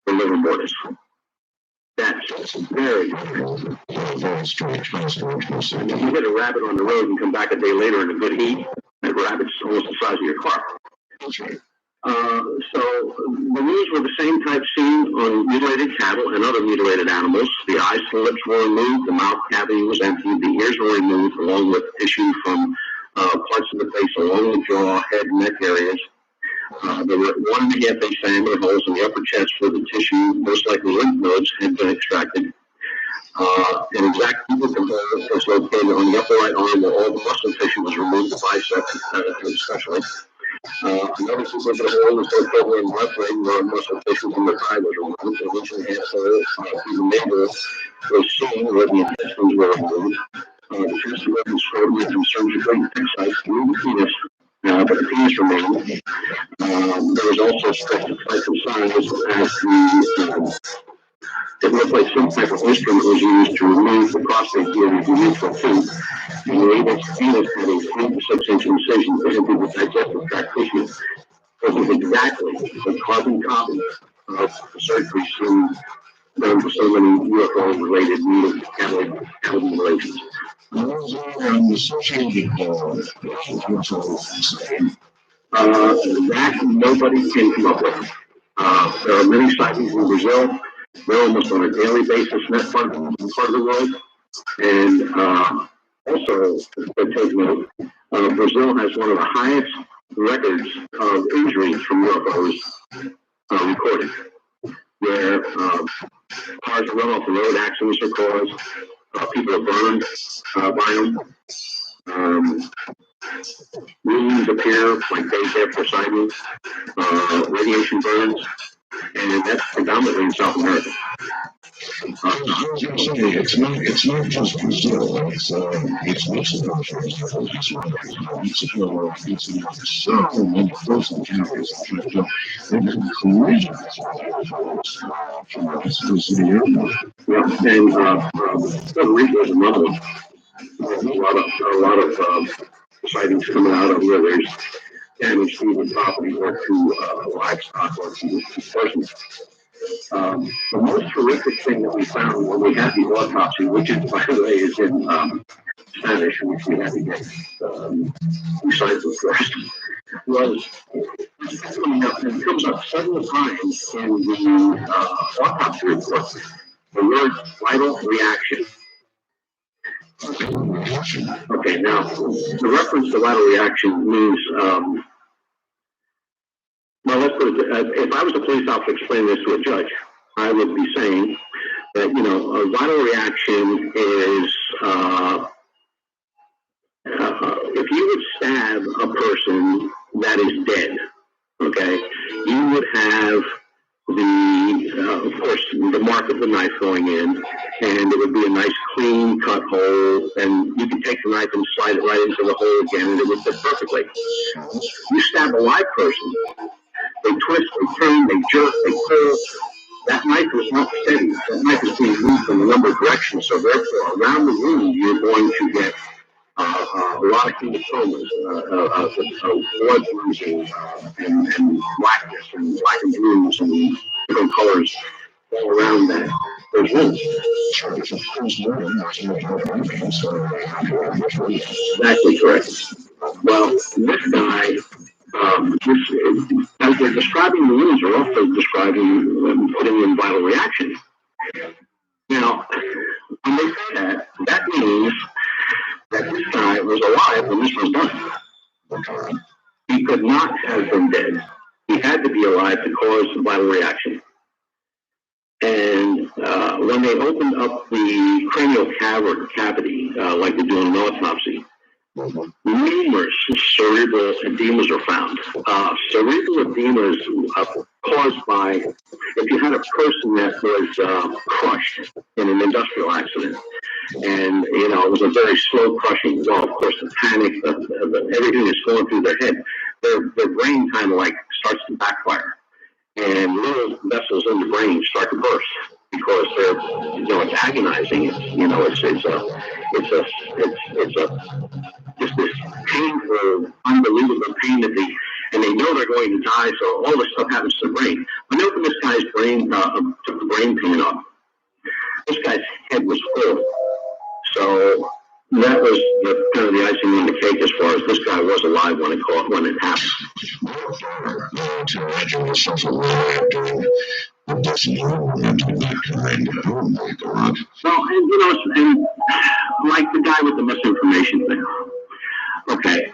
or liver mortis. That's very strange. And if you hit a rabbit on the road and come back a day later in a good heat, that rabbit's almost the size of your car. So the wounds were the same type seen on mutilated cattle and other mutilated animals. The eyes and lips were removed, the mouth cavity was emptied, the ears were removed, along with tissue from parts of the face along the jaw, head, and neck areas. There were 1.5 inch diameter holes in the upper chest where the tissue, most likely lymph nodes, had been extracted. An exact duplicate hole was located on the upper right arm where all the muscle tissue was removed, the bicep especially. Another duplicate hole was located in the left leg where muscle tissue from the thigh was removed. An inch and a half hole through the navel was seen where the intestines were removed. The testicles were and surgically excised through the penis, but the penis remained. There was also specified some signs as the it looked like some type of instrument was used to remove the prostate gland from the neutral tube. And the anus had a 3 to 6 inch incision to enter the digestive tract tissue. This is exactly the carbon copy of the surgery done for so many UFO-related cavity relations. Associated that nobody can come up with. There are many sightings in Brazil. They're almost on a daily basis in that part of the world. And also, to take note, Brazil has one of the highest records of injuries from UFOs recorded, where cars run off the road, accidents are caused, people are burned by them. Wounds appear like days after sighting, radiation burns, and that's predominantly in South America. I was going to say, it's not just Brazil, it's Mexico, for example. That's why Mexico it's so many close encounters. In fact, they've been collisions from Mexico City Airport. Yeah, and Puerto Rico is another one. A lot of sightings coming out of where there's damage to the property or to livestock or to persons. The most horrific thing that we found when we had the autopsy, which is, by the way, is in Spanish, which we had to get deciphered first, was coming up, and it comes up several times in the autopsy report, the word vital reaction. Okay, now, the reference to vital reaction means, well, let's put it, if I was a police officer explaining this to a judge, I would be saying that, a vital reaction is, if you would stab a person that is dead, okay, you would have of course, the mark of the knife going in, and it would be a nice clean cut hole, and you could take the knife and slide it right into the hole again, and it would fit perfectly. You stab a live person, they twist, they turn, they jerk, they pull. That knife is not steady. That knife is being moved in a number of directions, so therefore, around the wound, you're going to get a lot of hematomas, blood bruising, and blackness, and black and blues, and different colors all around those wounds. Exactly correct. Well, this guy, as they're describing the wounds, they're also describing putting in vital reaction. Now, when they say that, that means that this guy was alive when this was done. He could not have been dead. He had to be alive to cause the vital reaction. And when they opened up the cranial cavity, like they do in an autopsy, numerous cerebral edemas are found. Cerebral edemas caused by, if you had a person that was crushed in an industrial accident, and it was a very slow crushing. Well, of course, the panic, everything is going through their head. Their brain kind of like starts to backfire, and little vessels in the brain start to burst because they're, it's agonizing. It's just this painful, unbelievable pain and they know they're going to die. So all this stuff happens to the brain. When they opened this guy's brain, took the brain pain up, this guy's head was full. So that was kind of the icing on the cake as far as this guy was alive when it happened. To imagine yourself alive during the decision into that kind. Oh my God. Well, and like the guy with the misinformation thing. Okay,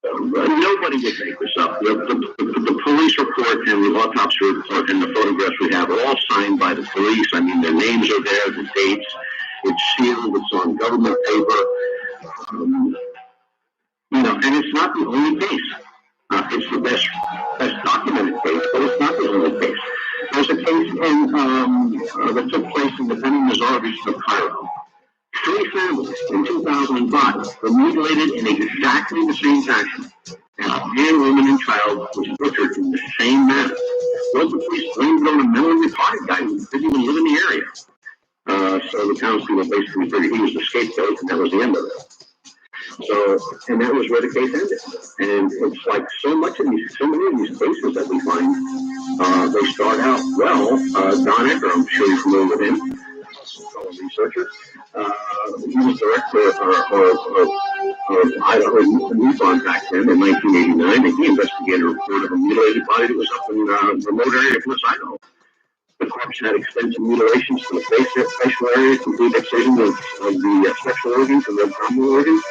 nobody would make this up. The police report and the autopsy report and the photographs we have are all signed by the police. I mean, their names are there, the dates. It's sealed. It's on government paper. And it's not the only case. It's the best documented case, but it's not the only case. There's a case that took place in the Beni Mazar region of Cairo. 3 families in 2005 were mutilated in exactly the same fashion. And a man, woman, and child was butchered in the same manner. Local police blamed it on a mentally retarded guy who didn't even live in the area. So the townspeople basically figured he was the scapegoat, and that was the end of it. So, and that was where the case ended. And it's like so many of these cases that we find, they start out well. Don Ecker, I'm sure you're familiar with him, a researcher. He was director of Idaho Nissan back then in 1989, and he investigated a report of a mutilated body that was up in a remote area of West Idaho. The corpse had extensive mutilations to the facial area, complete excision of the sexual organs and the abdominal organs.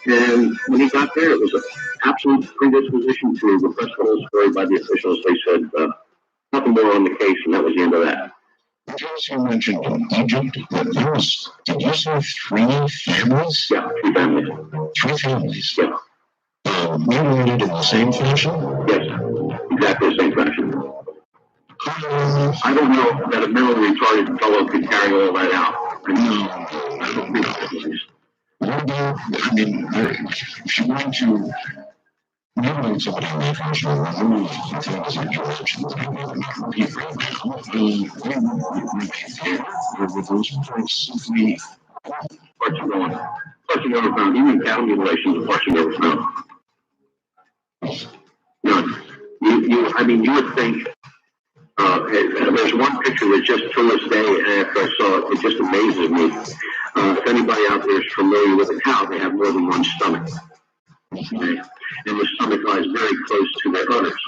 And when he got there, it was an absolute predisposition to repress the whole story by the officials. They said nothing more on the case, and that was the end of that. You mentioned in Egypt that there was, did you say 3 families? Yeah, 3 families. 3 families? Yeah. Mutilated in the same fashion? Yes, exactly the same fashion. I don't know that a mentally retarded fellow could carry all that out. I don't think so. I mean, if you want to mutilate somebody in that fashion, remove the things that you mentioned, I will not repeat right now. Were those parts simply parts you never found, even cattle mutilations of parts you never found. None. You would think. There's one picture that just to this day, after I saw it, it just amazes me. If anybody out there is familiar with a cow, they have more than one stomach. Okay? And the stomach lies very close to their udders.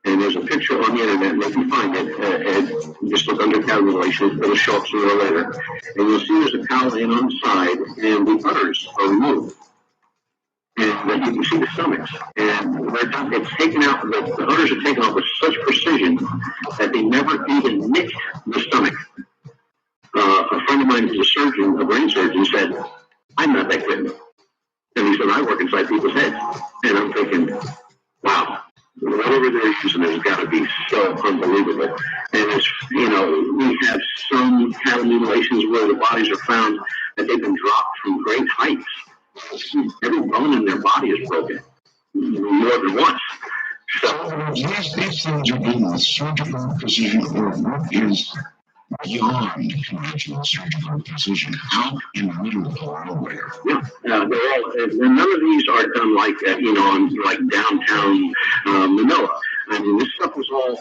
And there's a picture on the internet, and if you find it, just look under cow mutilation, it'll show up sooner or later. And you'll see there's a cow laying on the side, and the udders are removed. And then you can see the stomachs. And it's taken out, the udders are taken out with such precision that they never even nick the stomach. A friend of mine who's a surgeon, a brain surgeon, said, I'm not that good. And he said, I work inside people's heads. And I'm thinking, wow, whatever they're using has got to be so unbelievable. And it's, we have some cattle mutilations where the bodies are found that they've been dropped from great heights. Every bone in their body is broken more than once. So these things are done with surgical precision, or what is beyond conventional surgical precision, out in the middle of nowhere. Yeah, they're all. None of these are done like like downtown Manila. I mean, this stuff was all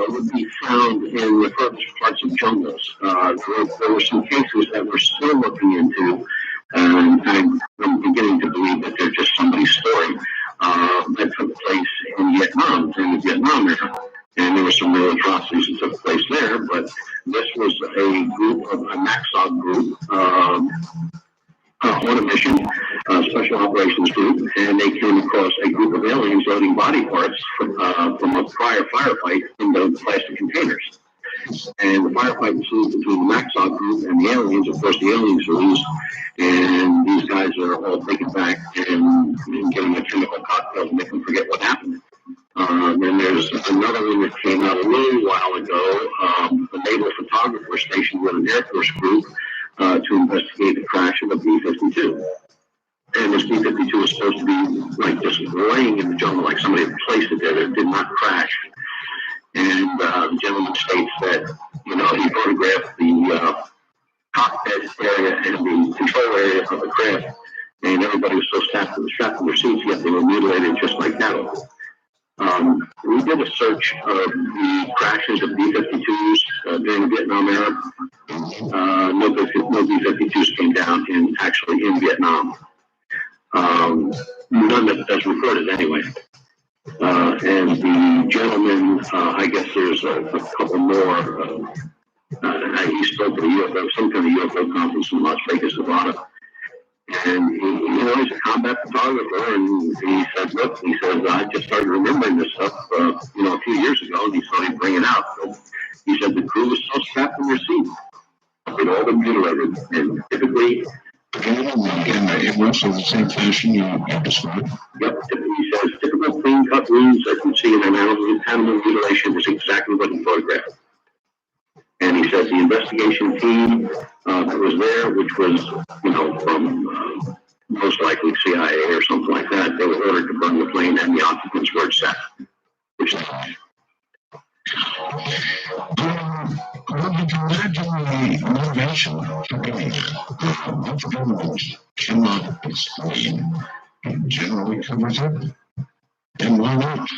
would be found in the furthest parts of jungles. There were some cases that we're still looking into. And I'm beginning to believe that they're just somebody's story that took place in Vietnam, during the Vietnam era. And there were some real atrocities that took place there, but this was a group, a MAXOG group, on a mission, special operations group, and they came across a group of aliens loading body parts from a prior firefight into plastic containers. And the firefight ensued between the MAXOG group and the aliens. Of course, the aliens lose, and these guys are all taken back and given a chemical cocktail to make them forget what happened. And there's another one that came out a little while ago, a naval photographer stationed with an Air Force group to investigate the crash of a B-52. And this B-52 was supposed to be like just laying in the jungle, like somebody had placed it there. It did not crash. And the gentleman states that, he photographed the cockpit area and the control area of the craft, and everybody was so strapped in their seats, yet they were mutilated just like cattle. We did a search of the crashes of B-52s during the Vietnam era. No B-52s came down actually in Vietnam. None that's reported anyway. And the gentleman, I guess there's a couple more. He spoke at some kind of UFO conference in Las Vegas, Nevada. And he's a combat photographer, and he said, "Look," he says, "I just started remembering this stuff, a few years ago," and he thought he'd bring it out. But he said the crew was so strapped in their seats, they'd all been mutilated, and typically. It works in the same fashion you described. Yep, he says typical clean cut wounds that you see in an animal mutilation is exactly what he photographed. And he said the investigation team that was there, which was, from most likely CIA or something like that, they were ordered to burn the plane and the occupants were set. Which Well, you can imagine the motivation for doing that. What the government cannot explain, it generally covers it. And why not?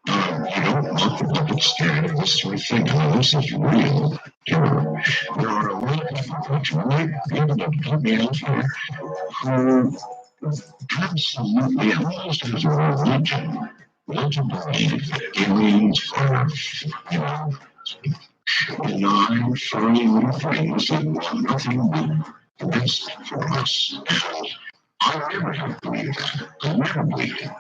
You don't want the public scared of this sort of thing. I mean, this is real terror. There are a lot of people which might be able to help me out here who absolutely, almost as a religion, want to believe that aliens are, benign, furry little things that want nothing but the best for us. And I never have believed that. I never believed it.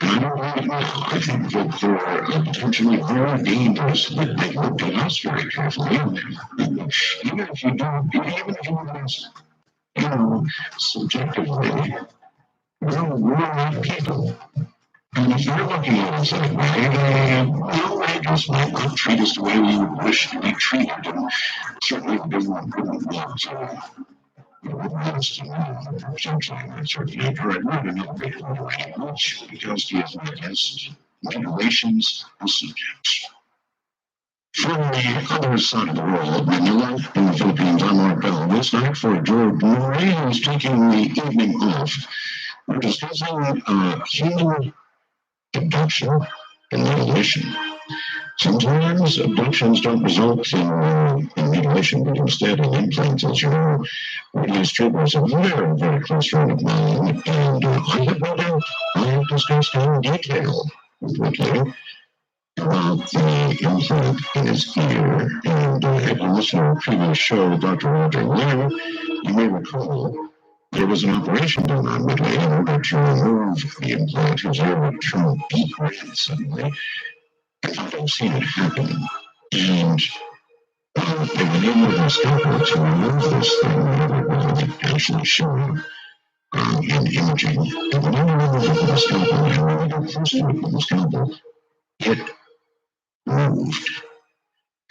And I don't believe it now. I think that they're potentially very dangerous, that they look at us very carefully. Even if you don't, even if you ask, subjectively, we're not people. And if they're looking at us that way, they just might not treat us the way we would wish to be treated. And certainly they wouldn't want to. Potentially in that sort of nature. I read an elevator language because he is against regulations and subjects. From the other side of the world, Manila, in the Philippines, I'm Mark Bell. This night for George Murray, who's taking the evening off. We're discussing human abduction and mutilation. Sometimes abductions don't result in mutilation, but instead in implants, as you know. Radius Trooper is a very, very close friend of mine, and I have no doubt I have discussed in detail with you about the implant in his ear. And if you listen to a previous show with Dr. Roger Lear, you may recall there was an operation done on Midway in order to remove the implant. His ear would turn beet red suddenly. I've seen it happen. And they were able with a scalpel to remove this thing, whatever it was, it actually showed in imaging. And when they removed it with a scalpel, and when they got close to it with the scalpel, it moved.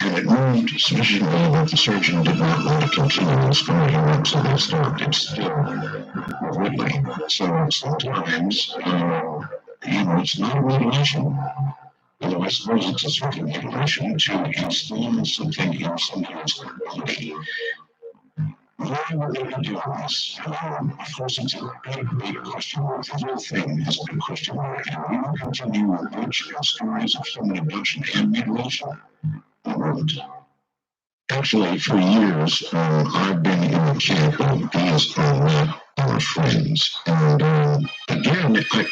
And it moved sufficiently that the surgeon did not want to continue the scarring up, so they stopped. It's still wiggling. So sometimes, it's not a mutilation. Although I suppose it's a sort of mutilation to install something in somebody's body. Why would they do this? Of course, it's a big question. The whole thing is a big question. And we will continue with bunch of stories of human abduction and mutilation. Actually, for years, I've been in the camp of these are not our friends. And again, I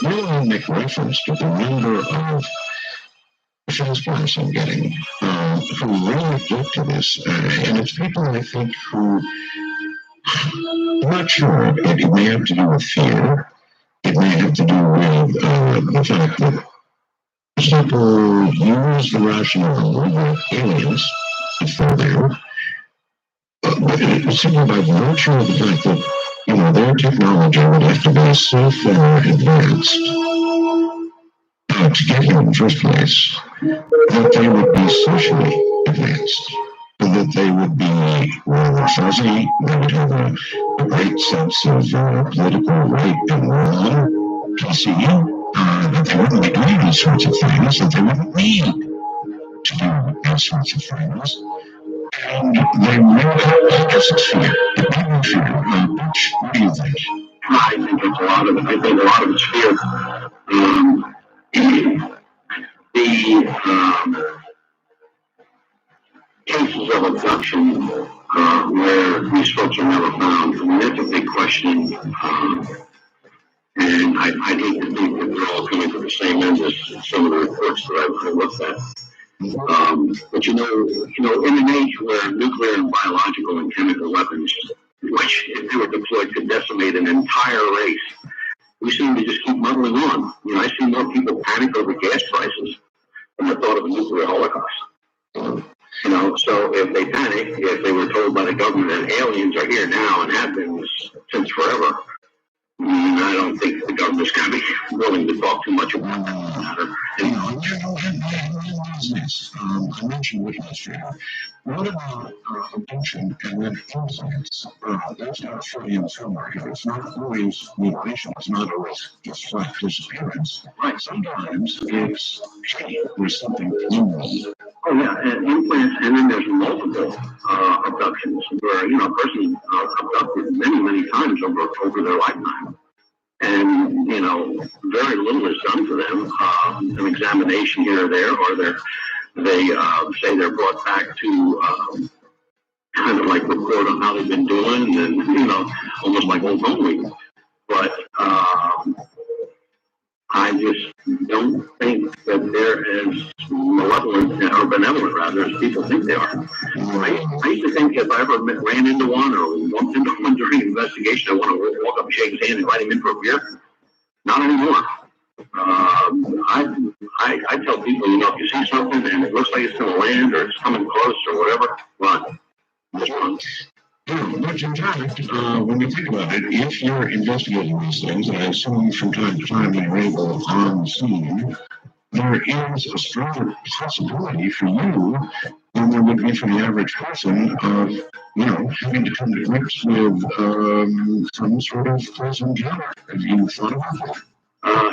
really want to make reference to the number of transplants I'm getting who really object to this. And it's people, I think, who, I'm not sure, it may have to do with fear. It may have to do with the fact that people use the rationale that aliens, if they're there, but it's simply by virtue of the fact that, their technology would have to be so far advanced to get here in the first place, that they would be socially advanced, and that they would be rather fuzzy, they would have a great sense of political right and wrong, PC, that they wouldn't be doing these sorts of things, that they wouldn't need to do these sorts of things. And they may have, I guess it's fear. It may be fear. Which, what do you think? I think it's a lot of it. I think a lot of it's fear. The cases of abduction where these folks are never found, I mean, that's a big question. And I'd hate to think that we're all coming to the same end as some of the reports that I've looked at. But in an age where nuclear and biological and chemical weapons, which if they were deployed could decimate an entire race, we seem to just keep muddling on. I see more people panic over gas prices than the thought of a nuclear holocaust. So if they panic, if they were told by the government that aliens are here now and have been since forever, I don't think the government's going to be willing to talk too much about that matter. I mentioned Wikipedia. What about abduction and then implants? That's not fully in the film market. It's not always mutilation. It's not always just flat disappearance. Right. Sometimes it's there's something in them. Oh yeah, and implants, and then there's multiple abductions where a person abducted many times over their lifetime, and very little is done for them. An examination here or there, or they say they're brought back to kind of like report on how they've been doing, and almost like old home week. But I just don't think that they're as malevolent or benevolent, rather, as people think they are. I used to think if I ever ran into one or bumped into one during an investigation, I want to walk up and shake his hand and invite him in for a beer. Not anymore. I tell people, if you see something and it looks like it's going to land or it's coming close or whatever, run. Just run. But in fact, when you think about it, if you're investigating these things, and I assume from time to time when you're able on the scene, there is a stronger possibility for you than there would be for the average person of, having to come to grips with some sort of close encounter. Have you thought about that?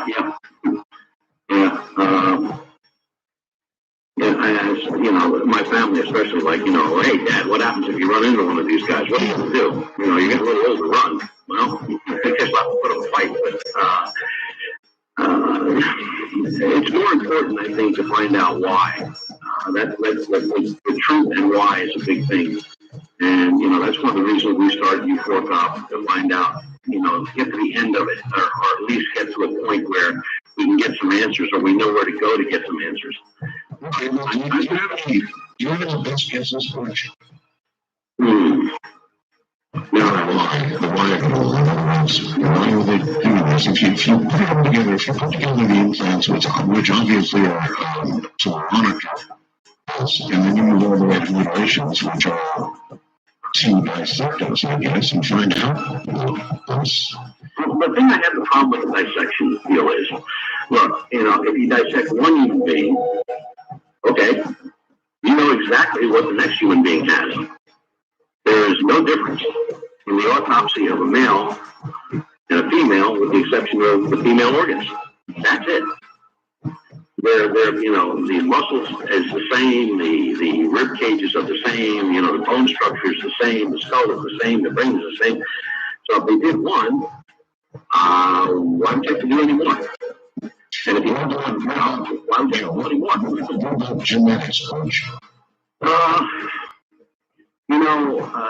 Yeah. And my family especially, hey, Dad, what happens if you run into one of these guys? What are you going to do? You get a little old to run. Well, I guess I'll put up a fight, but it's more important, I think, to find out why. The truth and why is a big thing. And, that's one of the reasons we started U4 Cop, to find out, get to the end of it, or at least get to a point where we can get some answers, or we know where to go to get some answers. Okay, well, do you have any best guesses for it? The why of it all, in other words, why are they doing this? If you put it all together, if you put together the implants, which obviously are Solonic, and then you move all the way to mutilations, which are to dissect us, I guess, and find out us. The thing I have the problem with the dissection deal is, look, if you dissect one human being, okay, you know exactly what the next human being has. There is no difference in the autopsy of a male and a female, with the exception of the female organs. That's it. The muscles is the same, the rib cages are the same, the bone structure is the same, the skull is the same, the brain is the same. So if they did one, why would you have to do any more? And if you don't do one now, why would you have to do any more? What about genetics, Coach?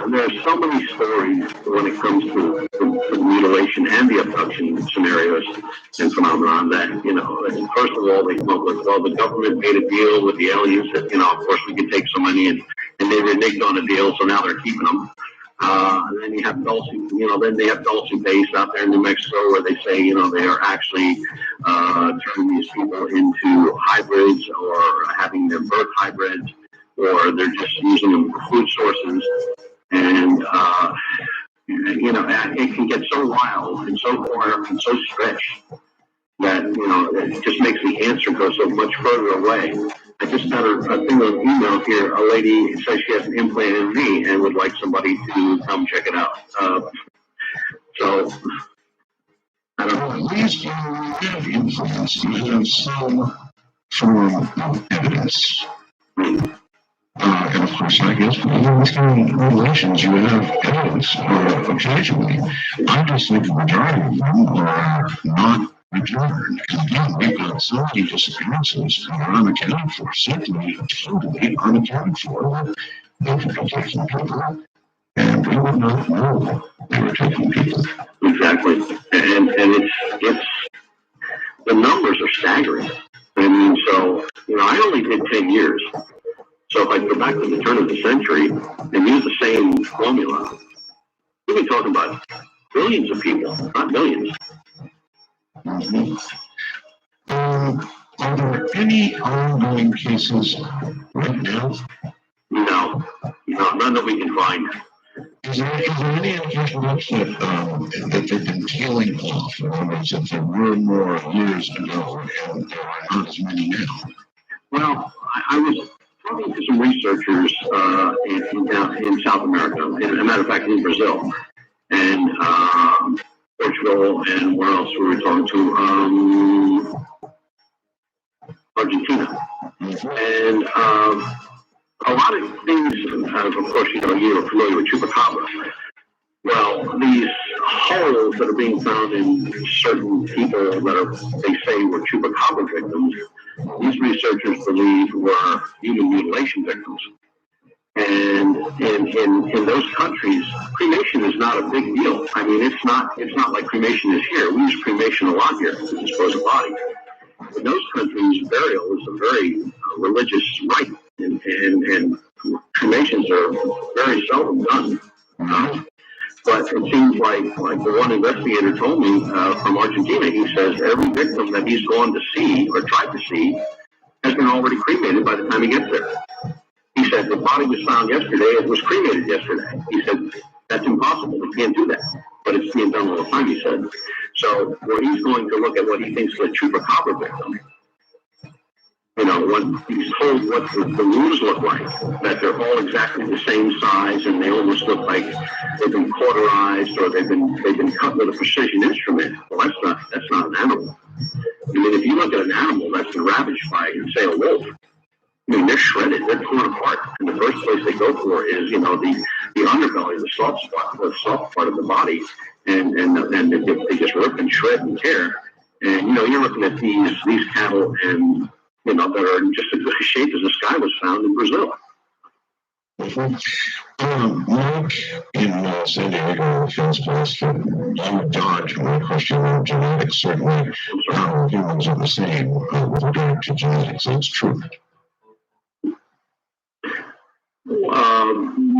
There's so many stories when it comes to the mutilation and the abduction scenarios and phenomenon that, first of all, they come up with, well, the government made a deal with the aliens that, of course we could take so many, and they reneged on the deal, so now they're keeping them. And then you have Dulce Base out there in New Mexico, where they say, they are actually turning these people into hybrids, or having them birth hybrids, or they're just using them for food sources. And, it can get so wild and so far and so stretched that, it just makes the answer go so much further away. I just got a thing on email here. A lady says she has an implant in me and would like somebody to come check it out. So, I don't know. At least you have implants. You have some form of evidence. And of course, I guess, even within relations, you have evidence, occasionally. I just think the majority of them are not returned. And again, we've got so many disappearances that are unaccounted for, simply totally unaccounted for. They could be taking people, and we would not know they were taking people. Exactly. And it's the numbers are staggering. I mean, so, I only did 10 years. So if I go back to the turn of the century and use the same formula, we'll be talking about billions of people, not millions. Mm-hmm. Are there any ongoing cases right now? No, none that we can find. Is there any indication that they've been tailing off? In other words, that there were more years ago and there are not as many now? Well, I was talking to some researchers in South America, as a matter of fact, in Brazil, and Portugal, and where else were we talking to? Argentina. And a lot of things, of course, you're familiar with chupacabra. Well, these holes that are being found in certain people that they say were chupacabra victims, these researchers believe were human mutilation victims. And in those countries, cremation is not a big deal. I mean, it's not like cremation is here. We use cremation a lot here to dispose of bodies. In those countries, burial is a very religious rite, and cremations are very seldom done. But it seems like the one investigator told me from Argentina, he says every victim that he's gone to see or tried to see has been already cremated by the time he gets there. He said the body was found yesterday, it was cremated yesterday. He said that's impossible, we can't do that. But it's being done all the time, he said. So where he's going to look at what he thinks is a chupacabra victim, when he's told what the wounds look like, that they're all exactly the same size and they almost look like they've been cauterized or they've been cut with a precision instrument. Well, that's not an animal. I mean, if you look at an animal that's been ravaged by, say, a wolf, I mean, they're shredded, they're torn apart. And the first place they go for is, the underbelly, the soft part of the body, and they just rip and shred and tear. And you're looking at these cattle and that are in just as good shape as this guy was found in Brazil. Mike in San Diego feels blessed that you dodged my question on genetics. Certainly, humans are the same with regard to genetics. That's true.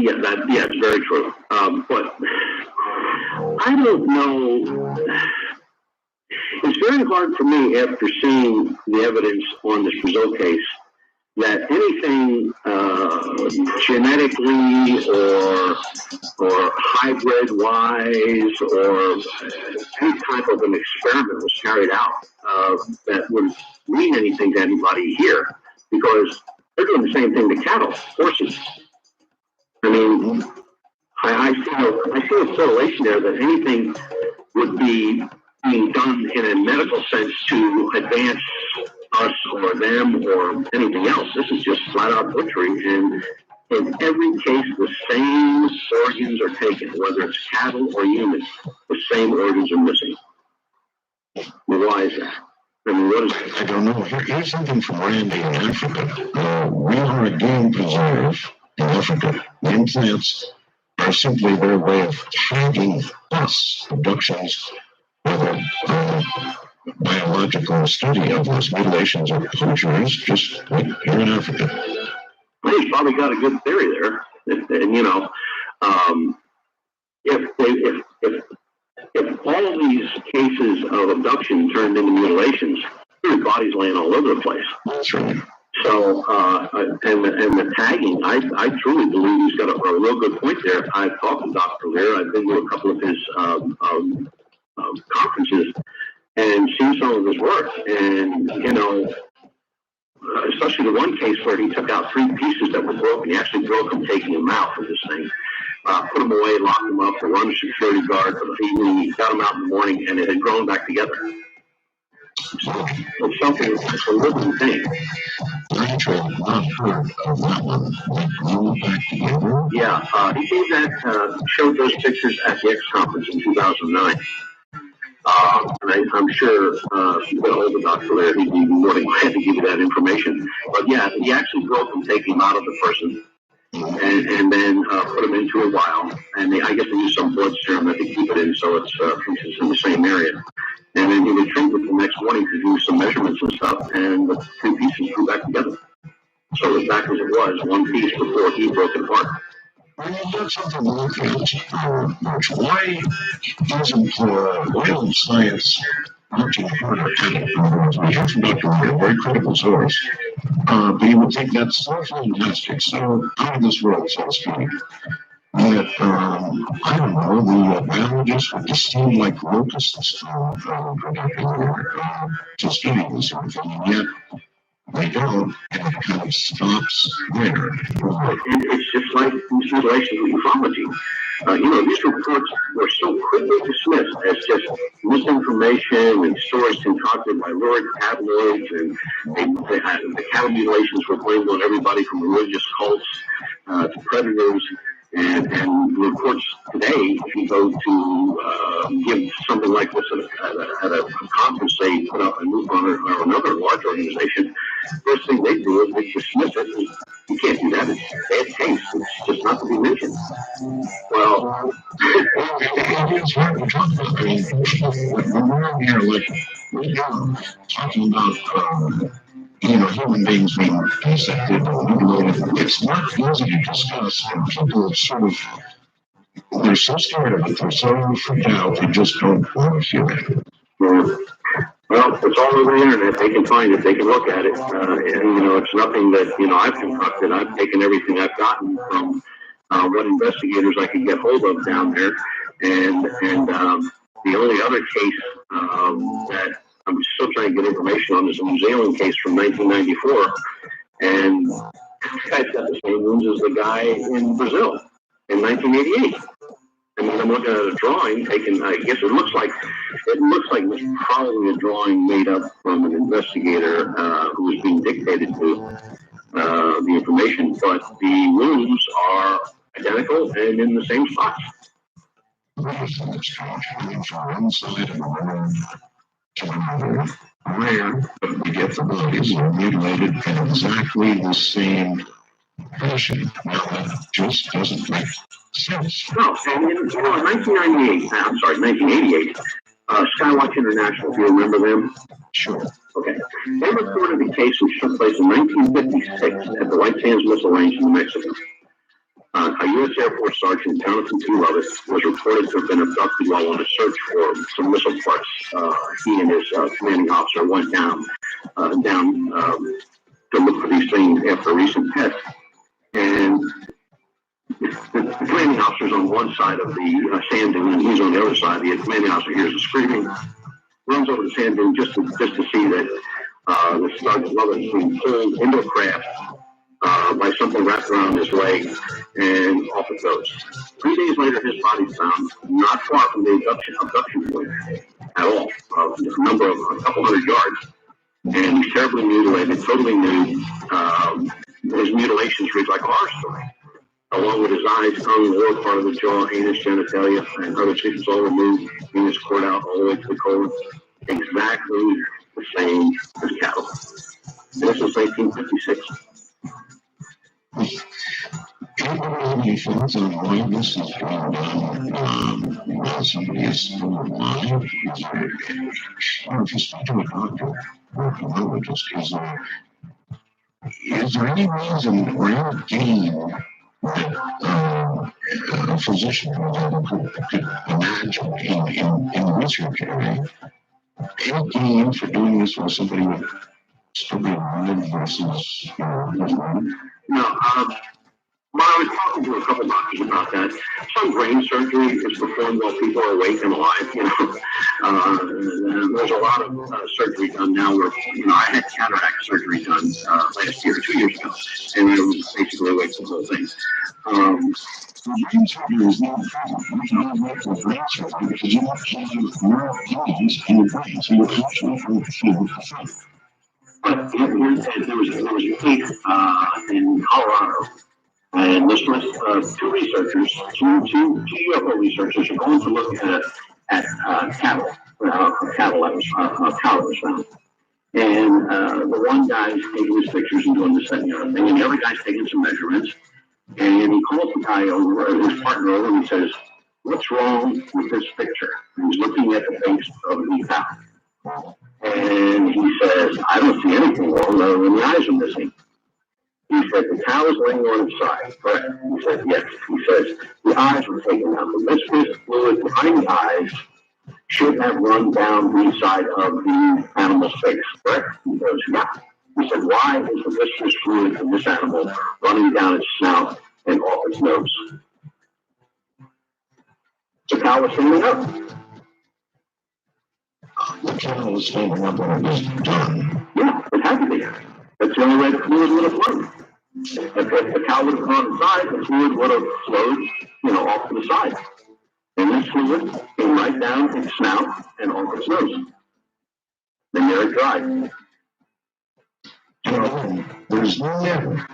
It's very true. But I don't know. It's very hard for me after seeing the evidence on this Brazil case that anything genetically or hybrid wise or any type of an experiment was carried out that would mean anything to anybody here, because they're doing the same thing to cattle, horses. I mean, I see a correlation there that anything would be being done in a medical sense to advance us or them or anything else. This is just flat out butchery, and in every case the same organs are taken, whether it's cattle or humans, the same organs are missing. Well, why is that? I mean, what is it? I don't know. Here's something from Randy in Africa. We are a game preserve in Africa. The implants are simply their way of tagging us, abductions, whether biological study of us, mutilations or poachers, just like here in Africa. Well, he's probably got a good theory there. And if all of these cases of abduction turned into mutilations, there's bodies laying all over the place. That's right. So, and the tagging, I truly believe he's got a real good point there. I've talked to Dr. Lear. I've been to a couple of his conferences and seen some of his work. And, especially the one case where he took out 3 pieces that were broken. He actually broke them taking them out with this thing. Put them away, locked them up, and run a security guard for the evening. He got them out in the morning, and it had grown back together. So it's something, it's a living thing. I actually have not heard of that one. Like, grown back together? Yeah, he gave that, showed those pictures at the X conference in 2009. And I'm sure if you get a hold of Dr. Lear, he'd be more than glad to give you that information. But yeah, he actually broke them, taking them out of the person, and then put them into a vial. And I guess they use some blood serum that they keep it in, so it's in the same area. And then he retrieved it the next morning to do some measurements and stuff, and the 2 pieces grew back together. So it was back as it was, 1 piece before he broke it apart. Well, that's something to look at, March. Why isn't science looking harder at it? We have from Dr. Lear, a very credible source, but you would think that's so fantastic, so out of this world, so to speak, that, I don't know, the biologists would just seem like locusts for Dr. Lear to study this sort of thing, and yet they don't, and it kind of stops there. It's just like mutilation and ufology. These reports were so quickly dismissed as just misinformation and stories concocted by lurid tabloids, and the cattle mutilations were blamed on everybody from religious cults to predators. And reports today, if you go to give something like this at a conference, they put up a MUTLATION or another large organization, first thing they do is they dismiss it. You can't do that. It's bad taste. It's just not to be mentioned. Well, it's hard to talk about. I mean, we're here, like, right now, talking about, human beings being dissected and mutilated. It's not easy to discuss, and people sort of, they're so scared of it, they're so freaked out, they just don't want to feel it. Well, it's all over the internet. They can find it. They can look at it. It's nothing that, I've concocted. I've taken everything I've gotten from what investigators I could get hold of down there. And the only other case that I'm still trying to get information on is a New Zealand case from 1994. And this guy's got the same wounds as the guy in Brazil in 1988. I mean, I'm looking at a drawing taken. I guess it looks like it was probably a drawing made up from an investigator who was being dictated to the information, but the wounds are identical and in the same spots. From one side of the room to another, rare, but we get the bodies are mutilated in exactly the same fashion. Now that just doesn't make sense. No, and in 1988, Skywatch International, if you remember them? Sure. Okay. They reported a case which took place in 1956 at the White Sands Missile Range in New Mexico. A U.S. Air Force Sergeant, Jonathan T. Lovett, was reported to have been abducted while on a search for some missile parts. He and his commanding officer went down to look for these things after a recent test. And the commanding officer's on one side of the sand dune, and he's on the other side. The commanding officer hears a screaming, runs over the sand dune just to see that the Sergeant Lovett is being pulled into a craft by something wrapped around his leg, and off it goes. 3 days later, his body's found not far from the abduction point at all, a couple hundred yards, and he's terribly mutilated, totally nude. His mutilations read like a horror story, along with his eyes, tongue, lower part of the jaw, anus, genitalia, and other tissues all removed, anus cord out all the way to the colon. Exactly the same as cattle. This was 1956. Any thoughts on why this is going on while somebody is still alive? If you speak to a doctor or a neurologist, is there any reason or any gain that a physician could imagine in the research area? Any gain for doing this while somebody would still be alive versus, No, well, I was talking to a couple doctors about that. Some brain surgery is performed while people are awake and alive. There's a lot of surgery done now where, I had cataract surgery done last year, 2 years ago, and it was basically awake the whole thing. Brain surgery is not for brain surgery because you don't have neural neurons in your brain, so you're actually trying to feel the effect. But there was a case in Colorado. And this was two researchers, two UFO researchers are going to look at cattle. Cattle that was found. And the one guy's taking his pictures and doing this, that, and the other thing. And the other guy's taking some measurements. And he calls the guy over, his partner over, and he says, "What's wrong with this picture?" And he's looking at the face of the cow. And he says, "I don't see anything wrong other than the eyes are missing." He said, "The cow is laying on its side." Correct. He said, "Yes." He says, "The eyes were taken out. The viscous fluid behind the eyes should have run down the side of the animal's face." Correct. He goes, "Yeah." He said, "Why is the viscous fluid of this animal running down its snout and off its nose?" The cow was standing up. The cow was standing up when it was done. Yeah, it had to be. That's the only way the fluid would have flowed. If the cow would have gone inside, the fluid would have flowed, off to the side. And this fluid came right down its snout and off its nose. And there it dried. There's never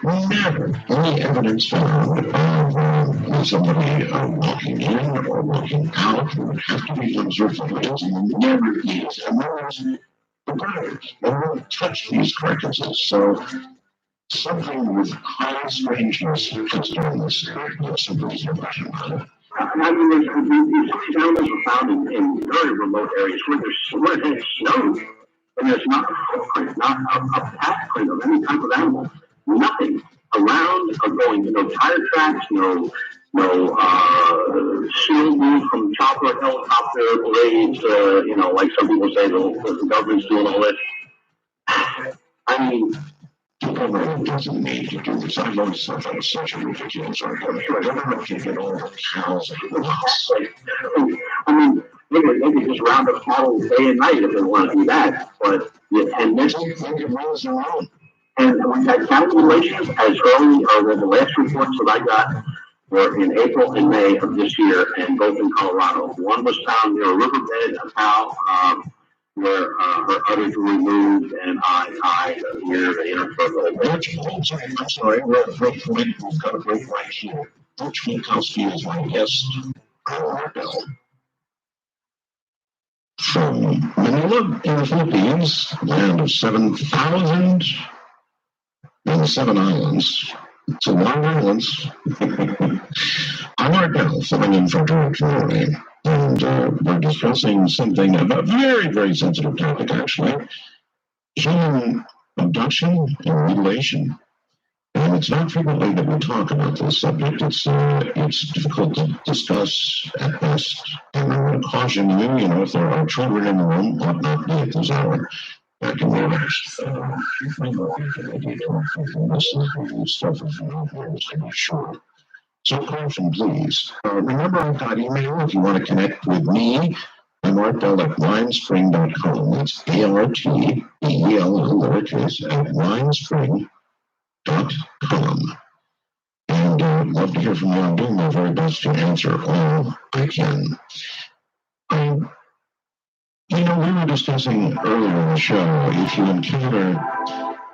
any evidence found of somebody walking in or walking out who would have to be observed for whales, and never is. And whereas the predators never touch these carcasses, so something with high strangeness has done this. Somebody's impression about it. I mean, some of these animals were found in very remote areas where there's snow. And there's not a footprint, not a path print of any type of animal. Nothing around or going, tire tracks, no snow moved from chopper, helicopter blades, like some people say the government's doing all this. I mean, the government doesn't need to do this. I've always thought that was such a ridiculous argument. The government can get all the cows and nuts. I mean, they could just round up cattle day and night if they want to do that. But and this, and we've had cattle relations as early or the last reports that I got were in April and May of this year, and both in Colorado. One was found near a riverbed, a cow, where her udders were removed, and I near the inner throat. I'm sorry, we're at a great point. We've got a great right here. Which Minkowski is my guest, Ardell, from Manila in the Philippines, land of 7,000 and 7 islands. It's a lot of islands. I'm Ardell, filling in for George Norway, and we're discussing something about a very, very sensitive topic, actually. Human abduction and mutilation. And it's not frequently that we talk about this subject. It's difficult to discuss at best. And I want to caution you, if there are children in the room, ought not be at this hour. Back in the last, this stuff is to be sure. So caution, please. Remember, I've got email if you want to connect with me. I'm Ardell at winespring.com. That's ARTEELL lowercase at winespring.com. And I'd love to hear from you. I'm doing my very best to answer all I can. We were discussing earlier in the show, if you encounter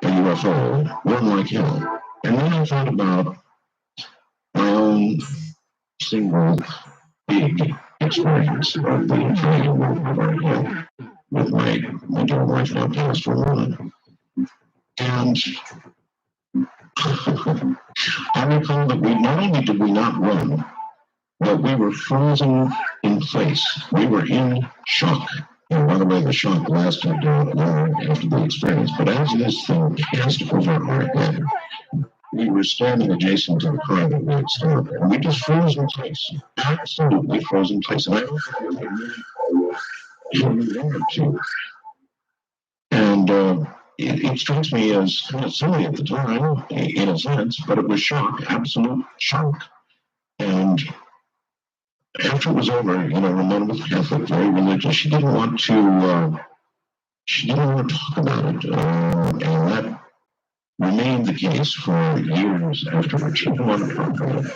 a UFO, run like hell. And then I thought about my own single big experience of the flying with my dear wife now passed for a moment. And I recall that we not only did we not run, but we were frozen in place. We were in shock. And by the way, the shock lasted long after the experience. But as this thing passed over our head, we were standing adjacent to the car that we had stopped, and we just froze in place. Absolutely frozen in place. And I don't to. And it strikes me as kind of silly at the time, in a sense, but it was shock, absolute shock. And after it was over, Ramona was Catholic, very religious. She didn't want to talk about it, and that remained the case for years afterwards. She didn't want to talk about it,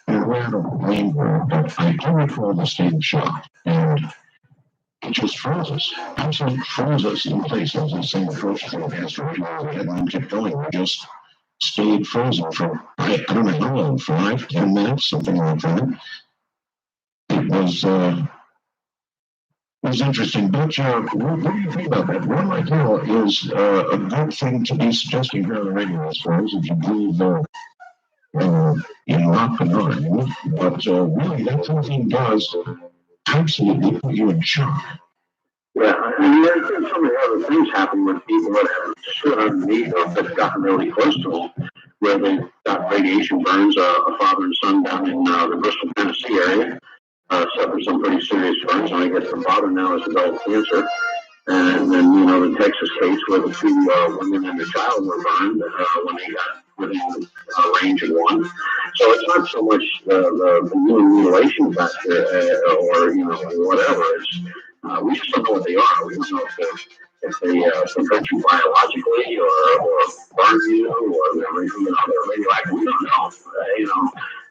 and I don't blame her. But I do recall the state of shock, and it just froze us, absolutely froze us in place as this thing approached the asteroid and then kept going. We just stayed frozen for I don't know how long, 5, 10 minutes, something like that. It was interesting. But what do you think about that? Run like hell is a good thing to be suggesting here on the radio, I suppose, if you believe in rock and roll. But really, that kind of thing does absolutely put you in shock. Yeah, I mean, there's been so many other things happen with people that have stood underneath or have gotten really close to them, where they got radiation burns. A father and son down in the Bristol, Tennessee area suffered some pretty serious burns, and I guess the father now has developed cancer. And then, the Texas case where the 2 women and the child were burned when they got within range of one. So it's not so much the human mutilation factor or, whatever. It's, we just don't know what they are. We don't know if they hurt you biologically or burn you or they're radioactive. We don't know.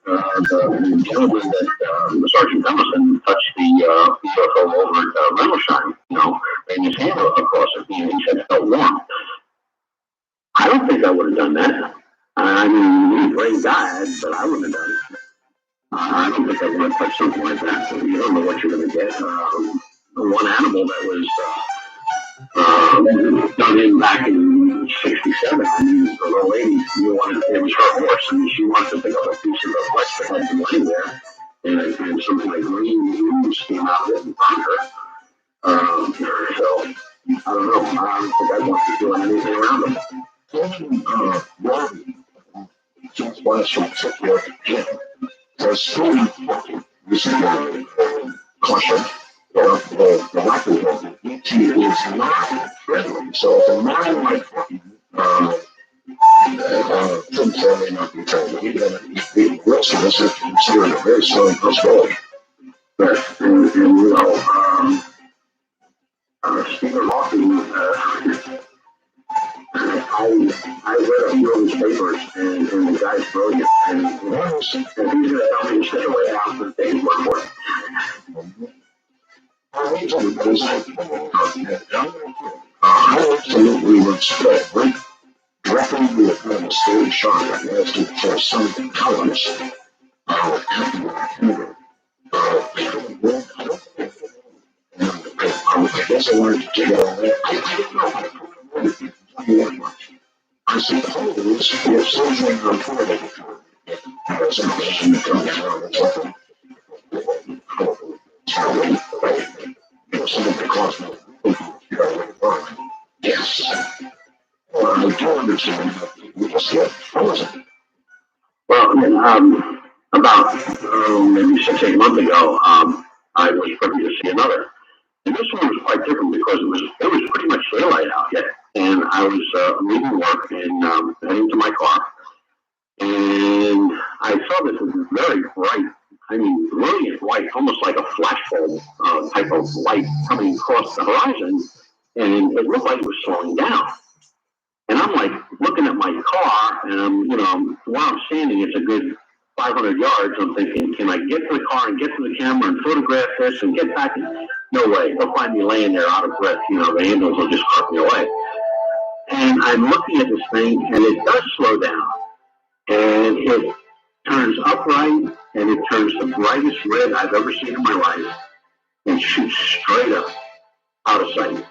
The gentleman that Sergeant Emerson touched the UFO over at Reynoldsheim, and his hand across it, he said it felt warm. I don't think I would have done that. I mean, he's a great guy, but I wouldn't have done it. I don't think I would have touched something like that. You don't know what you're going to get. One animal that was done in back in '67. I mean, the little lady, it was her horse, and she wanted to pick up a piece of the flesh that had been laying there, and something like green ooze came out of it and found her. So, I don't know. I don't think I want to be doing anything around them. Just last from particular again, there's so important. This is caution. The likelihood that ET is not friendly. So if a man like Tim Taylor may not be friendly, even if the rest of us are considered a very strong possibility. But, and Stephen Hawking, I read a few of his papers, and the guy's brilliant. And he's going to tell me to stay away out the things one more. I absolutely would spread right directly with a stage shot lasted for some hours after the I guess I wanted to take it all in. I didn't know how to put it in much. I suppose if something reported something comes out or something, something caused me yes. Well, I do understand that we just get frozen. Well, about maybe 6-8 months ago, I was privy to see another. And this one was quite different because it was pretty much daylight out yet. And I was leaving work and heading to my car. And I saw this very bright, brilliant light, almost like a flashbulb type of light coming across the horizon. And it looked like it was slowing down. And I'm like looking at my car, and where I'm standing, it's a good 500 yards. I'm thinking, can I get to the car and get to the camera and photograph this and get back? No way. They'll find me laying there out of breath. The ambulance will just cut me away. And I'm looking at this thing, and it does slow down. And it turns upright, and it turns the brightest red I've ever seen in my life, and shoots straight up out of sight.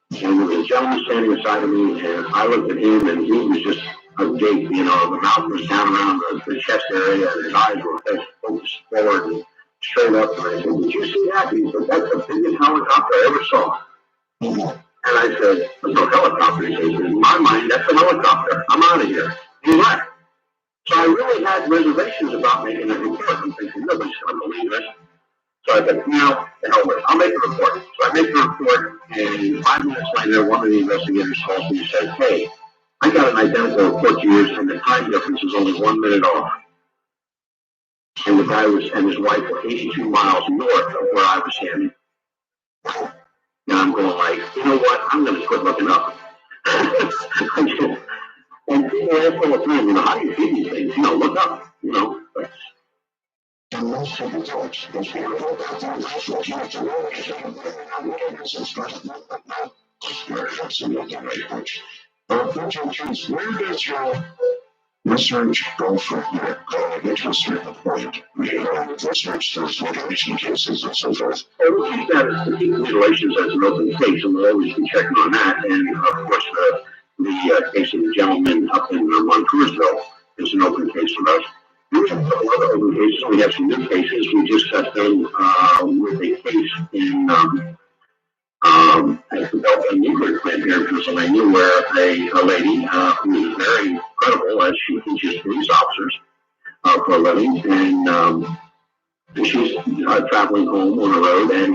And there was a gentleman standing beside of me, and I looked at him, and he was just agape. The mouth was down around the chest area, and his eyes were focused forward and straight up. And I said, "Did you see that?" He said, "That's the biggest helicopter I ever saw." And I said, "There's no helicopter." He said, "In my mind, that's a helicopter. I'm out of here." He left. So I really had reservations about making a report. I'm thinking, nobody's going to believe this. So I said, the hell with it. I'll make a report. So I make the report, and 5 minutes later, one of the investigators calls me and says, "Hey, I got an identical report to yours, and the time difference is only 1 minute off." And the guy and his wife were 82 miles north of where I was standing. And I'm going like, you know what? I'm going to quit looking up. And people ask all the time, how do you see these things? Look up, But, and most people don't. Most people don't have that national character. Where does your research go from here? Get to a certain point. Research those mutilation cases and so forth. We keep mutilations as an open case, and we'll always be checking on that. And of course, the case of the gentleman up in Montoursville is an open case for us. We have a couple other open cases. We have some new cases. We just got done with a case in at the Belgian nuclear plant here in Pennsylvania, where a lady who is very credible as she teaches police officers for a living, and she's traveling home on the road, and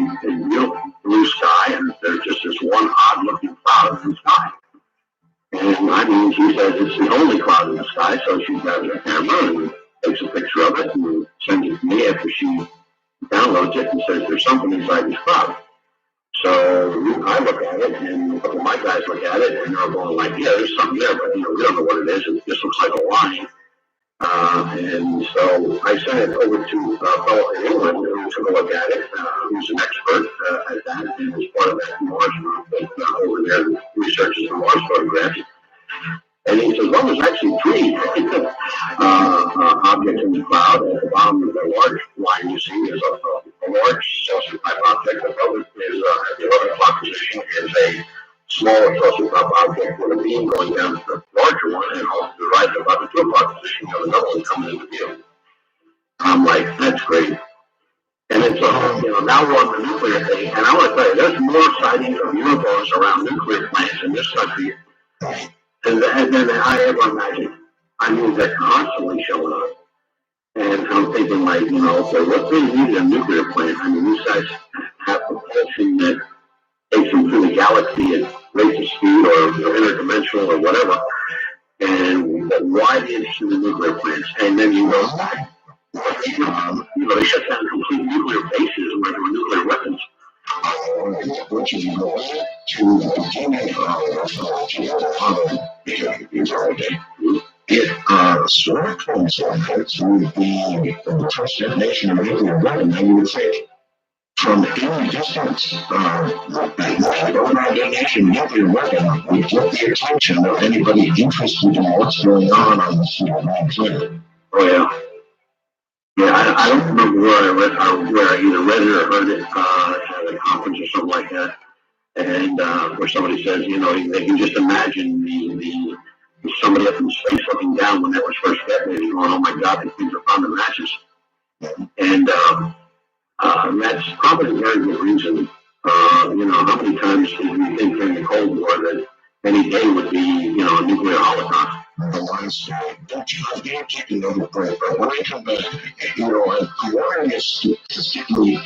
blue sky, and there's just this one odd-looking cloud in the sky. And she says it's the only cloud in the sky, so she grabs her camera and takes a picture of it and sends it to me after she downloads it and says there's something inside this cloud. So I look at it, and a couple of my guys look at it, and they're going like, yeah, there's something there, but we don't know what it is. It just looks like a line. And so I sent it over to a fellow in England who took a look at it, who's an expert at that, and is part of that Mars group that over there that researches the Mars photographs. And he says, well, there's actually three objects in the cloud. At the bottom of the large line you see is a large saucer type object. Above it is at the 11 o'clock position is a smaller saucer type object with a beam going down to the larger one, and off to the right about the 2 o'clock position you have another one coming into view. I'm like, that's great. And it's now we're on the nuclear thing, and I want to tell you, there's more sightings of UFOs around nuclear plants in this country than I ever imagined. I mean, they're constantly showing up. And I'm thinking, like, okay, what they need in a nuclear plant? I mean, these guys have propulsion that takes them through the galaxy at rates of speed or interdimensional or whatever. But why the interest in the nuclear plants? And then they shut down complete nuclear bases where there were nuclear weapons. Which is related to the beginning it sort of coincides with the first detonation of a nuclear weapon. And you would think, from any distance, the overnight detonation of a nuclear weapon would get the attention of anybody interested in what's going on this planet. Oh, yeah. Yeah, I don't remember where I either read it or heard it at a conference or something like that, and where somebody says, they can just imagine the somebody up in space looking down when that was first detonated, going, oh my God, these things are pounding matches, and that's probably a very good reason. How many times did we think during the Cold War that any day would be, a nuclear holocaust? I'm going to take another break, but when I come back, I'm wondering if statistically,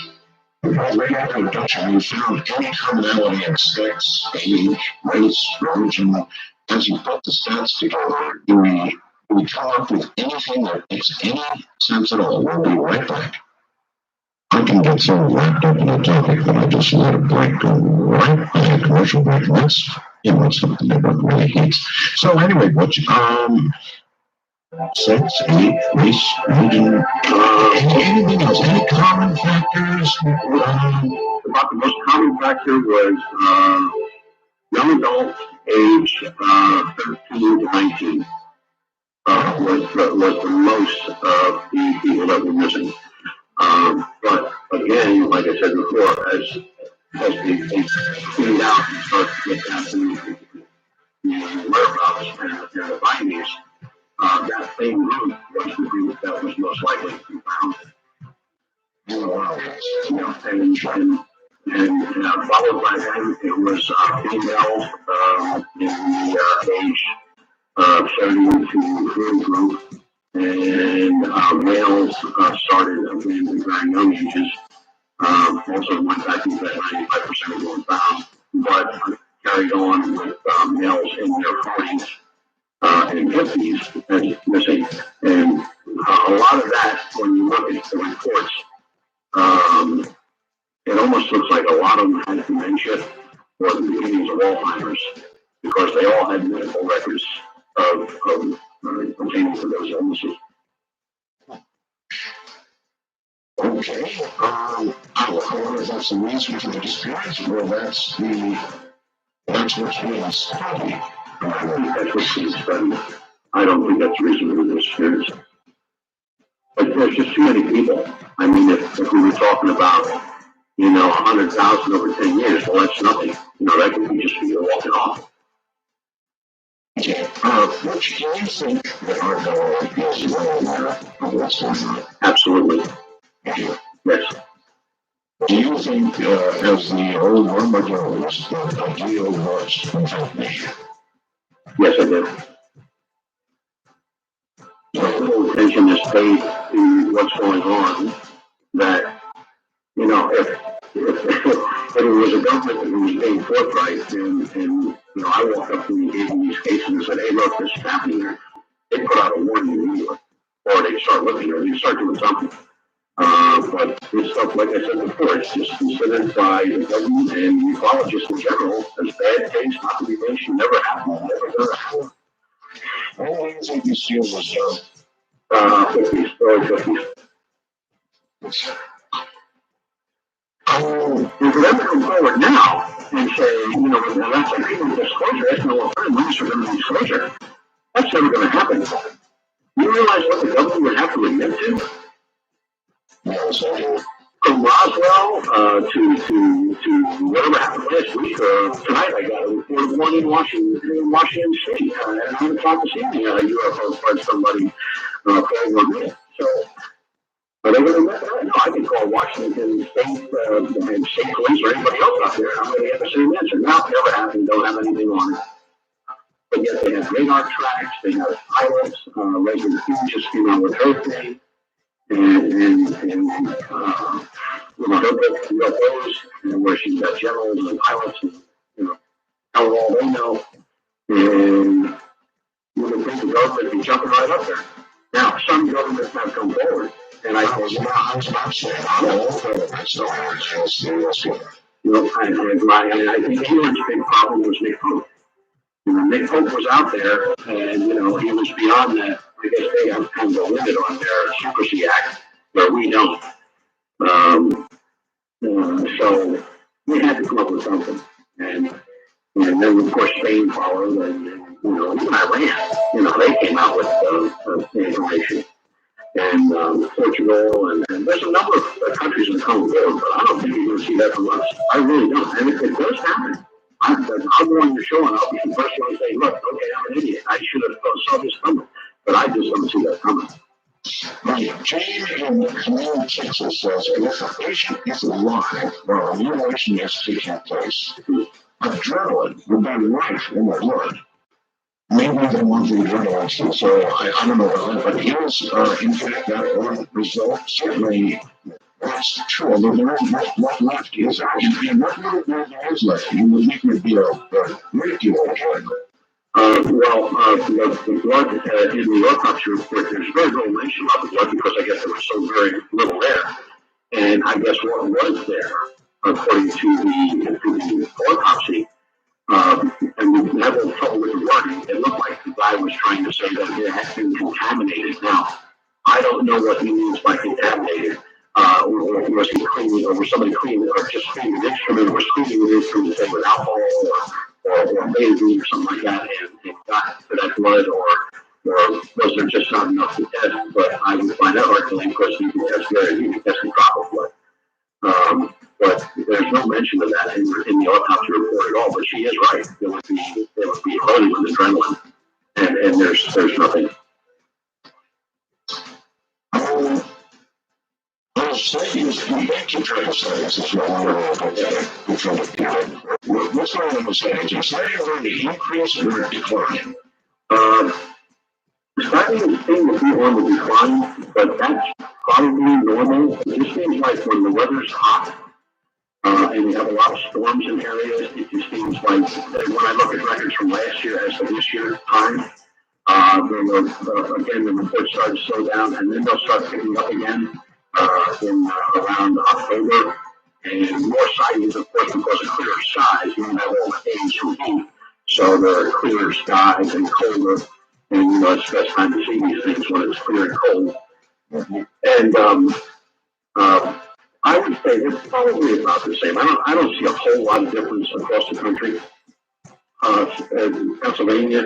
right after abduction, you found any commonality in sex, age, race, religion. As you put the stats together, do we come up with anything that makes any sense at all? We'll be right back. I can get so wrapped up in the topic that I just let a break go right by a commercial break. And that's, something that one really hates. So anyway, sex, age, race, religion, anything else? Any common factors? About the most common factor was young adults aged 13 to 19 was the most of the people that were missing. But again, like I said before, as they cleaned out and start to get down to the whereabouts and the findings, that same group was the group that was most likely to be found. And followed by them, it was females in the age 70 to 40 group, and males started again at very young ages. Also went back into that 95% of going found, but carried on with males in their 40s and 50s as missing. And a lot of that, when you look at the reports, it almost looks like a lot of them had dementia or the beginnings of Alzheimer's, because they all had medical records of pertaining to those illnesses. Okay. I wonder if that's the reason for the disappearance, or that's what's being studied. I think that's what's being studied. I don't think that's the reason for the disappearance. But there's just too many people. I mean, if we were talking about, 100,000 over 10 years, well, that's nothing. That could be just people walking off. Okay. Which do you think that our government is well aware of what's going on? Absolutely. Okay. Yes. Do you think, as the old rumor goes, that ideal was information? Yes, I do. The whole attention is paid to what's going on, that, if it was a government that was being forthright, and I walked up to them and gave them these cases and said, hey, look, this is happening here, they put out a warning immediately, or they start looking, or they start doing something. But this stuff, like I said before, it's just considered by the government and ecologists in general as bad taste, not to be mentioned, never happened, never gonna happen. How long do you think this year was 50s, early 50s. And for them to come forward now and say, you know, and that's like people with disclosure, that's no alternative for them to disclosure. That's never going to happen. You realize what the government would have to admit to? From Roswell to whatever happened last week or tonight, I got a report of one in Washington State. And I haven't talked to see UFO from somebody for me. So, are they going to admit that? No, I can call Washington State and state police or anybody else out there. I'm going to get the same answer. No, never happened. Don't have anything on it. But yet they have radar tracks, they have pilots, Resident Evil just came out with her thing, and you know, her book, UFOs, and where she's got generals and pilots, and, you know, how all they know, and you would think the government would be jumping right up there. Now, some governments have come forward, and I was not saying, you know, I think England's big problem was Nick Pope. You know, Nick Pope was out there, and, you know, he was beyond that. I guess they have kind of a limit on their Secrecy Act, where we don't. So we had to come up with something. And then, of course, Spain followed, and you know, even Iran, you know, they came out with information. And Portugal, and there's a number of countries that come forward, but I don't think you're going to see that from us. I really don't. And if it does happen, I'll go on your show and I'll be the first one to say, look, okay, I'm an idiot. I should have saw this coming. But I just don't see that coming. Right. Jane in Community, Texas says, if a patient is alive while a mutilation is taking place, adrenaline would be rife in the blood. Maybe they want the adrenaline, so I don't know about that, but here's, in fact, that one result. Certainly, that's true, although there isn't much left, is there? And what little there is left, you would think would be a great deal of enjoyment. The blood in the autopsy report, there's very little mention of the blood because I guess there was so very little there. And I guess what was there, according to the autopsy, and we had a little trouble with the wording, it looked like the guy was trying to say that it had been contaminated. Now, I don't know what he means by contaminated. Or was he cleaning, or was somebody cleaning, or just cleaning the instrument, or was cleaning the instrument, say, with alcohol, or bathing, or something like that, and got to that blood, or was there just not enough to test? But I would find that hard to believe because you can test the drop of blood. But there's no mention of that in the autopsy report at all. But she is right. They would be loaded with adrenaline, and there's nothing. Studies, back to drug studies, if you want to what's going on with studies? Is studies going to increase or decline? Studies seem to be on the decline, but that's probably normal. It just seems like when the weather's hot, and you have a lot of storms in areas, it just seems like when I look at records from last year as to this year's time, again, the reports start to slow down, and then they'll start picking up again in around October, and more sightings, of course, because of clearer skies. You don't have all the days from heat, so there are clearer skies and colder, and you know it's the best time to see these things when it's clear and cold. And I would say it's probably about the same. I don't see a whole lot of difference across the country. Pennsylvania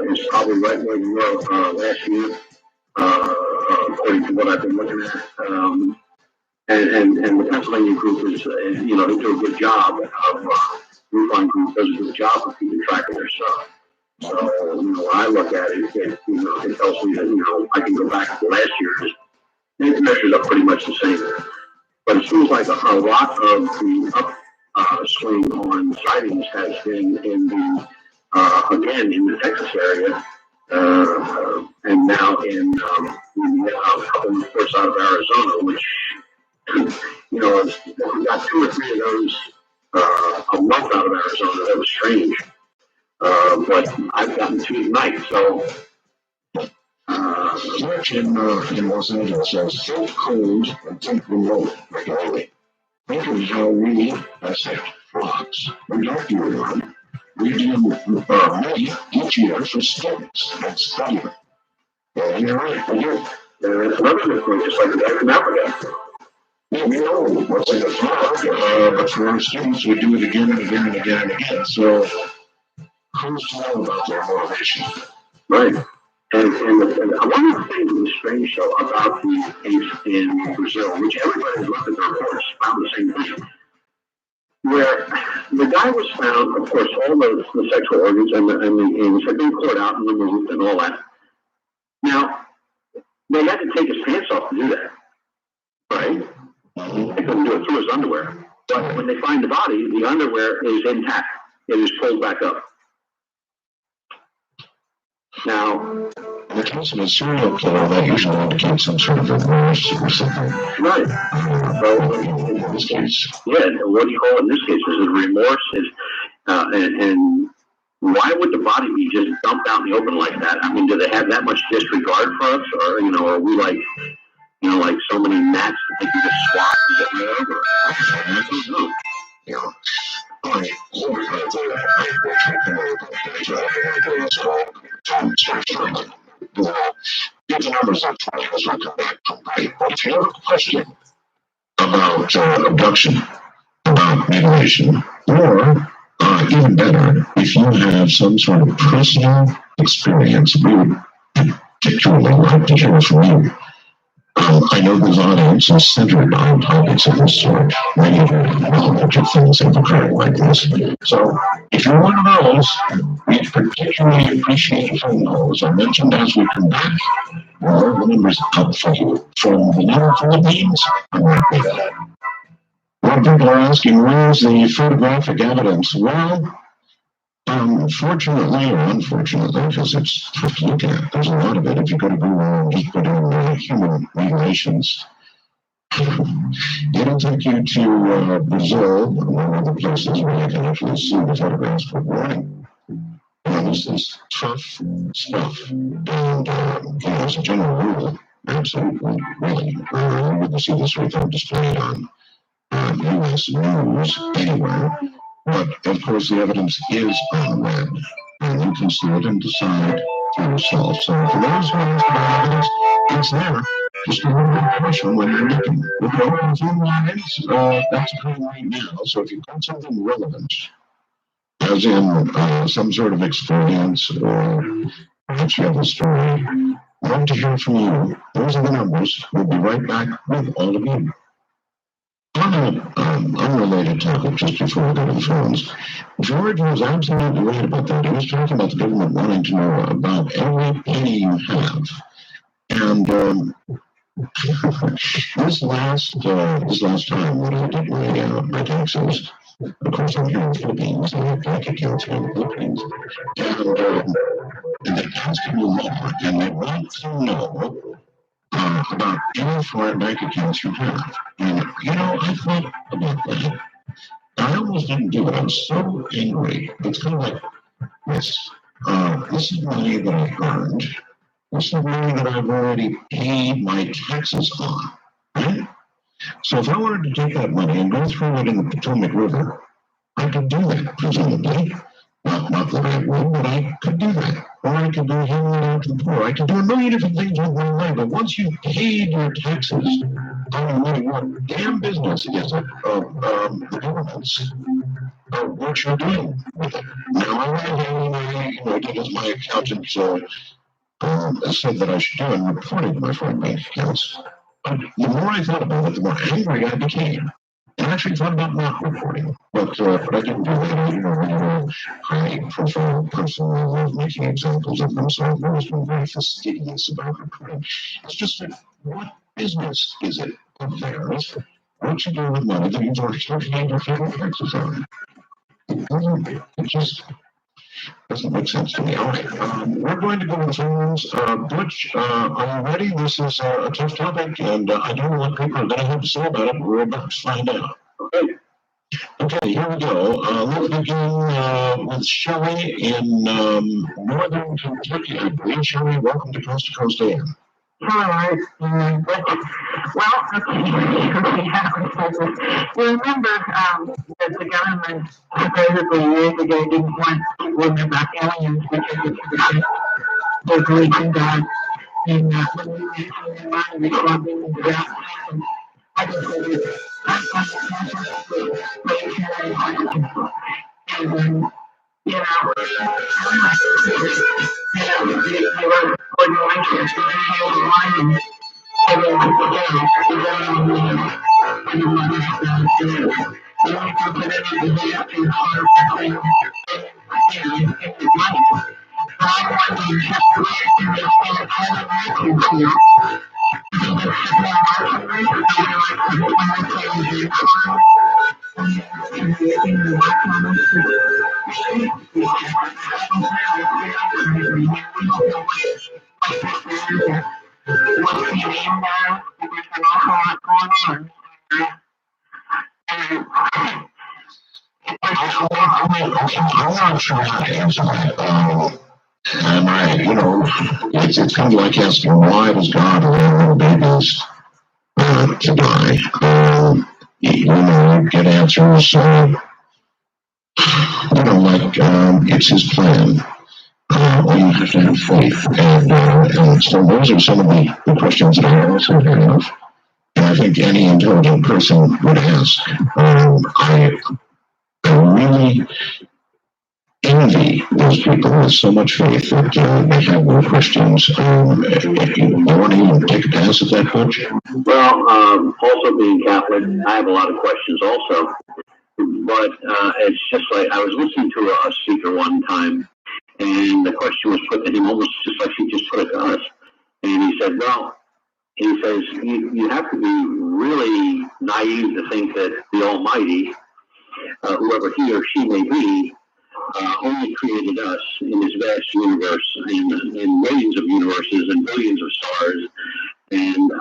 is probably right where we were last year, according to what I've been looking at. And the Pennsylvania group is, you know, they do a good job of, Roofline Group does a good job of keeping track of their stuff. So, you know, when I look at it, you know, it tells me that, you know, I can go back to last year, it measures up pretty much the same. But it seems like a lot of the upswing on sightings has been in the, again, in the Texas area, and now in a couple of reports out of Arizona, which, you know, we got 2 or 3 of those a month out of Arizona. That was strange. But I've gotten 2 tonight, so Church in Los Angeles says, think cold and think remote regularly. Think of how we dissect frogs. We don't do one. We do many each year for students and study them. And you're right, we do. And it's another good point, just like the guy from Africa. Yeah, we know what's in the frog, but for our students, we do it again and again and again and again. So, who's to know about their motivation? Right. And one of the things that was strange, though, about the case in Brazil, which everybody who looked at the reports found the same thing, where the guy was found, of course, all the sexual organs and the anus had been poured out and removed and all that. Now, they had to take his pants off to do that, right? They couldn't do it through his underwear. But when they find the body, the underwear is intact. It is pulled back up. Now, in the case of a serial killer, that usually indicates some sort of remorse or something. Right. In this case. Yeah, what do you call it in this case? Is it remorse? And why would the body be just dumped out in the open like that? I mean, do they have that much disregard for us? Or, are we like, like so many gnats that they can just swat and get rid of? I don't know. Yeah. Get the numbers up for you as we come back. If you have a question about abduction, about mutilation, or even better, if you have some sort of personal experience, we would particularly like to hear from you. I know this audience is centered on topics of this sort. Many of you things have occurred like this. So, if you're one of those, we particularly appreciate your phone calls. I mentioned as we come back, the numbers up for you. From the Philippines, I'm right there. A lot of people are asking, where's the photographic evidence? Well, fortunately or unfortunately, because it's tough to look at, there's a lot of it. If you go to Google and just put in human mutilations, it'll take you to Brazil, one of the places where you can actually see the photographs for warning. This is tough stuff. And, as a general rule, absolutely, really, you wouldn't see this sort of thing displayed on U.S. news anywhere. But, of course, the evidence is on the web, and you can see it and decide for yourself. So for those who ask about evidence, it's there. Just a little bit of caution when you're looking. With the open phone lines, that's occurring right now. So if you've got something relevant, as in some sort of experience or perhaps you have a story, I'd love to hear from you. Those are the numbers. We'll be right back with all of you. On an unrelated topic, just before we go to the phones, George was absolutely right about that. He was talking about the government wanting to know about every penny you have. And this last time when I did my taxes, of course I'm here in the Philippines, I have bank accounts here in the Philippines, and they passed a new law, and they want to know about any foreign bank accounts you have. And, I thought about that. I almost didn't do it. I was so angry. It's kind of like, this is money that I earned. This is money that I've already paid my taxes on, right? So if I wanted to take that money and go throw it in the Potomac River, I could do that, presumably. Not that I would, but I could do that. Or I could do handing it out to the poor. I could do a million different things with my money. But once you've paid your taxes on your money, what damn business is it of the government's what you're doing with it? Now, I did as my accountant said that I should do and reported my foreign bank accounts. But the more I thought about it, the more angry I became. And I actually thought about not reporting, but I didn't do that. High-profile person, I love making examples of them, so I've always been very fastidious about reporting. It's just that what business is it of theirs? What you do with money that you've already paid your federal taxes on? It just doesn't make sense to me. All right, we're going to go to the phones. Butch, are you ready? This is a tough topic, and I don't know what people are going to have to say about it, but we're about to find out. Okay. Okay, here we go. Let's begin with Shelley in Northern Kentucky, I believe. Shelley, welcome to Coast AM. Hello. Well, you remember that the government supposedly years ago didn't want to learn about aliens because they're glitching God. And when we mentioned the money we plugged in the ground, I just said it's and you know, they were organizations, and they had a line everyone together, I'm not sure how to answer that. It's kind of like asking why does God allow babies to die? You get answers, it's His plan. Or you have to have faith. And so those are some of the questions that I also have. And I think any intelligent person would ask. I really envy those people with so much faith that they have no questions. You want to even take a pass at that, Coach? Well, also being Catholic, I have a lot of questions also. But it's just like I was listening to a speaker one time, and the question was put to him almost just like she just put it to us. And he said, well, he says, you have to be really naive to think that the Almighty, whoever he or she may be, only created us in this vast universe, in millions of universes and billions of stars. And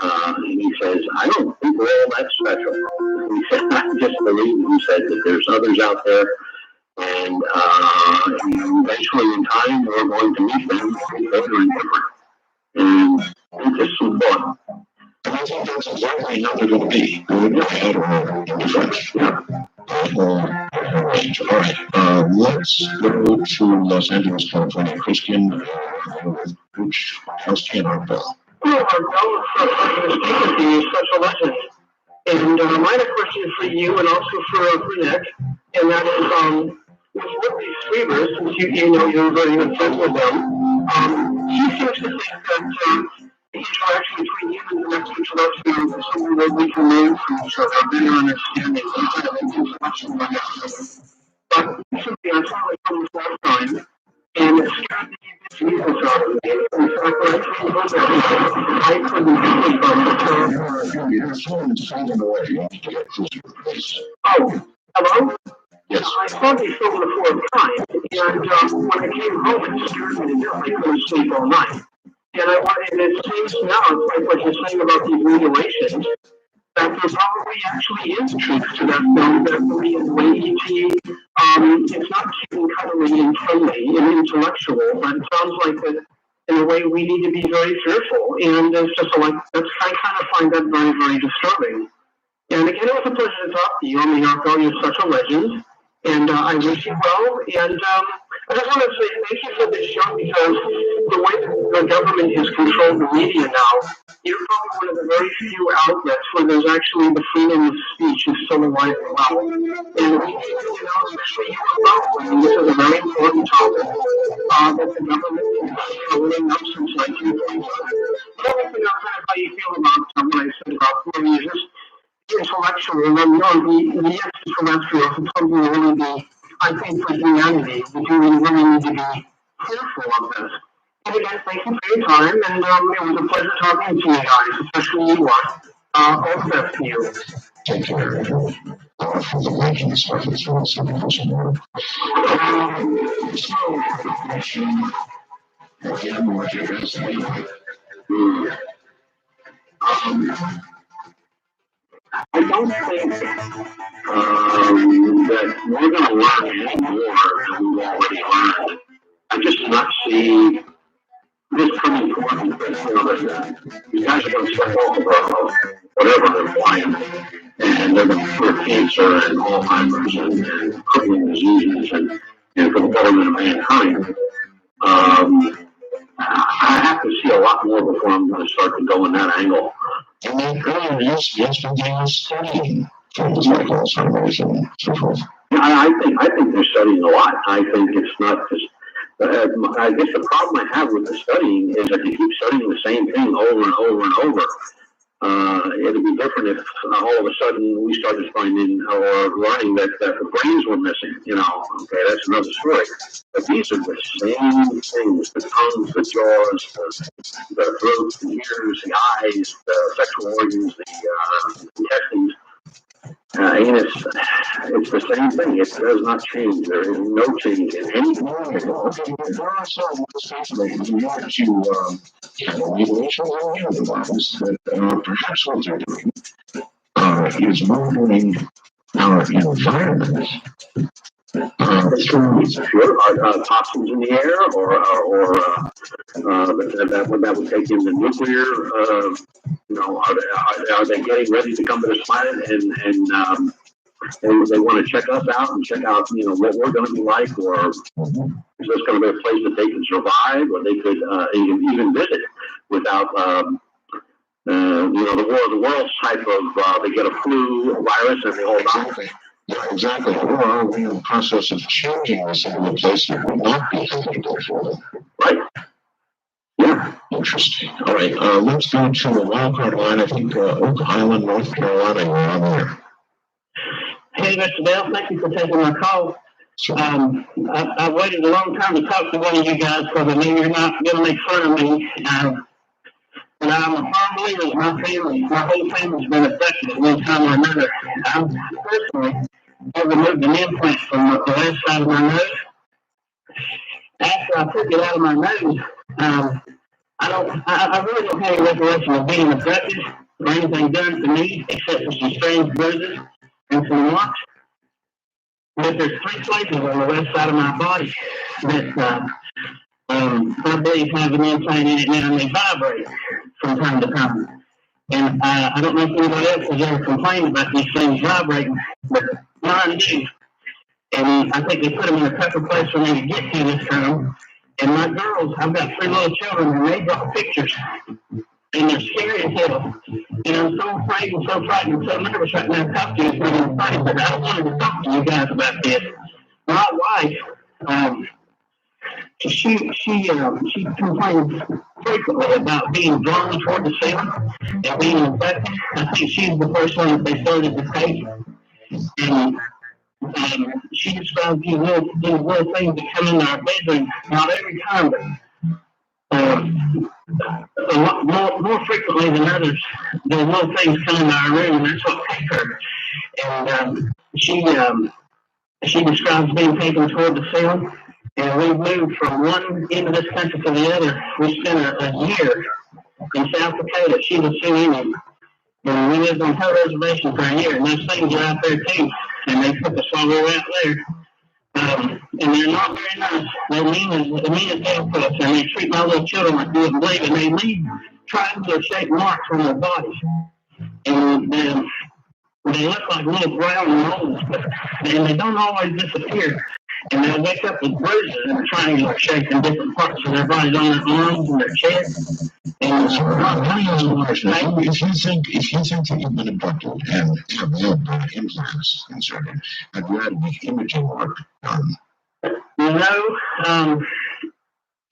he says, I don't think we're all that special. He said, I just believe, he said, that there's others out there. And eventually in time, we're going to meet them better and different. And just some thought. And I think that's exactly how they're going to be. Good, bad, or indifferent. Yeah. All right. Let's go to Los Angeles, California. Christian, which house can I bell? Oh, our goal is such a legend. And I had a question for you and also for Nick, and that is, with these sweepers, since you know you're very good friends with them, he seems to think that the interaction between humans and extraterrestrials is something that we can learn from each other, better understanding, some kind of intellectual understanding. But recently I saw it from the last time, and it scared me to pieces of it. In fact, when I came home that night, I couldn't sleep on the terror. Your phone is fading away. You need to get closer to the place. Oh, hello? Yes. I saw these film the fourth time, and when I came home, it scared me to death. I couldn't sleep all night. And it seems now, it's like what you're saying about these regulations, that there probably actually is truth to that film, that the way E.T., it's not cute and cuddly and friendly and intellectual, but it sounds like that in a way we need to be very fearful. And it's just like, I kind of find that very, very disturbing. And again, it was a pleasure to talk to you. I mean, Arco, you're such a legend, and I wish you well. And I just want to say thank you for this show, because the way the government has controlled the media now, you're probably one of the very few outlets where there's actually the freedom of speech is still alive and well. And we need to, especially you about, I mean, this is a very important topic that the government is holding up since 1947. But I want to know kind of how you feel about what I said about maybe just intellectual, and then the extraterrestrials is something to really be, I think, for humanity, we do really need to be careful of this. And again, thank you for your time, and it was a pleasure talking to you guys, especially you one. All the best to you. Take care. For the legend stuff as well, something else more. Again, what you're going to say. I don't think that we're going to learn any more than we've already learned. I just do not see this coming towards me. That these guys are going to step off whatever they're flying, and they're going to cure cancer and Alzheimer's and crippling diseases and for the betterment of mankind. I have to see a lot more before I'm going to start to go in that angle. And then earlier yesterday I was studying things like Alzheimer's and so forth. I think they're studying a lot. I think it's not just. I guess the problem I have with the studying is that they keep studying the same thing over and over and over. It'd be different if all of a sudden we started finding or learning that the brains were missing. Okay, that's another story. But these are the same things: the tongues, the jaws, the throat, the ears, the eyes, the sexual organs, the intestines. And it's the same thing. It does not change. There is no change in any way. There are some fascinating to mutilations and human bodies that perhaps what they're doing is monitoring our environment through toxins in the air, or that would take in the nuclear. Are they getting ready to come to this planet and they want to check us out and check out what we're going to be like, or is this going to be a place that they can survive, or they could even visit without the War of the Worlds type of they get a flu virus and they all die. Yeah, exactly. Or are we in the process of changing this into a place that will not be habitable for them? Right. Yeah. Interesting. All right. Let's go to the wildcard line. I think Oak Island, North Carolina. You're on there. Hey, Mr. Bell. Thank you for taking my call. I waited a long time to talk to one of you guys because I know you're not going to make fun of me. And I'm a firm believer that my whole family's been affected at one time or another. Personally, I removed an implant from the left side of my nose. After I took it out of my nose, I really don't have any recollection of being abducted or anything done to me except for some strange bruises and some marks. But there's 3 places on the left side of my body that I believe have an implant in it now, and they vibrate from time to time. And I don't know if anybody else has ever complained about these things vibrating, but mine do. And I think they put them in a tougher place for me to get to this time. And my girls, I've got 3 little children, and they draw pictures. And they're scary as hell. And I'm so afraid and so frightened and so nervous right now to talk to you. But I wanted to talk to you guys about this. My wife, she complains frequently about being drawn toward the ceiling and being infected. I think she's the first one that they started to take. And she describes these little things that come into our bedroom, not every time, but a lot more frequently than others. The little things come into our room, and that's what takes her. And she describes being taken toward the ceiling. And we moved from one end of this country to the other. We spent a year in South Dakota. She was Sioux Indian. And we lived on her reservation for a year. And those things are out there too. And they took us while we were out there. And they're not very nice. They're mean as hell to us. And they treat my little children like you wouldn't believe. And they leave triangular-shaped marks on their bodies. And they look like little brown moles. And they don't always disappear. And they'll wake up with bruises in a triangular shape in different parts of their bodies, on their arms and their chest. And if you think that you've been abducted and have had implants inserted, have you had any imaging work done? No,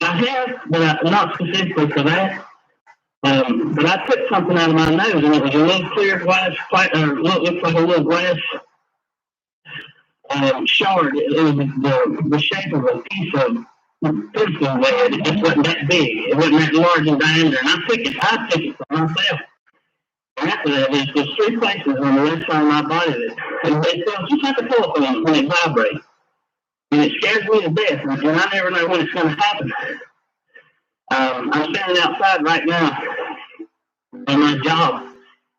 I have, but not specifically for that. But I took something out of my nose, and it was a little clear glass, looked like a little glass shard. It was the shape of a piece of pencil lead. It just wasn't that big. It wasn't that large in diameter. And I took it for myself. And after that, there's 3 places on the left side of my body that it feels just like a telephone when it vibrates. And it scares me to death. And I never know when it's going to happen. I'm standing outside right now on my job.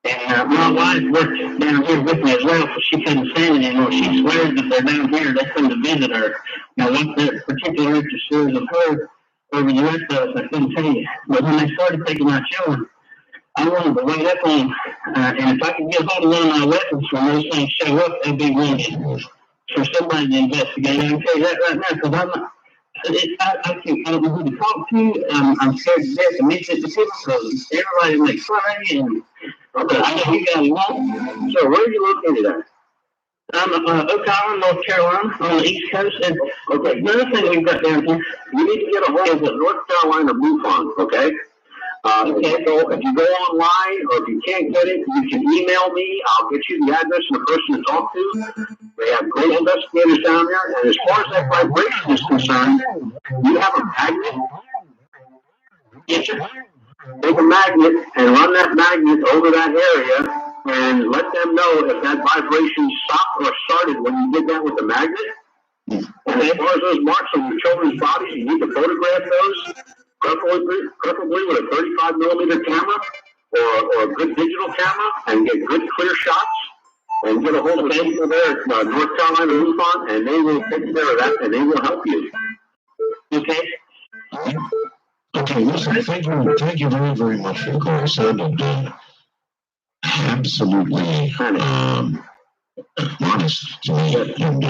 And my wife worked down here with me as well, so she couldn't stand it anymore. She swears that they're down here, they come to visit her. Now, what their particular interest is of her over the rest of us, I couldn't tell you. But when they started taking my children, I wanted to wait up on them. And if I could get hold of one of my weapons when those things show up, they'd be wanted for somebody to investigate. I can tell you that right now, because I'm not. I don't know who to talk to. I'm scared to death to meet the people because everybody makes fun of me. And I know you guys won't. So where are you located at? I'm Ocala, North Carolina, on the East Coast. And okay, another thing we've got down here, you need to get a hold of the North Carolina Blue Fund, okay? Okay, so if you go online or if you can't get it, you can email me. I'll get you the address of the person to talk to. They have great investigators down there. And as far as that vibration is concerned, you have a magnet. Yes, sir. Take a magnet and run that magnet over that area and let them know if that vibration stopped or started when you did that with the magnet. And as far as those marks on your children's bodies, you need to photograph those. Preferably with a 35 millimeter camera or a good digital camera and get good clear shots and get a hold of the people there at North Carolina Blue Fund and they will take care of that and they will help you. Okay? Okay, listen, thank you very, very much for the call. It sounded absolutely honest to me and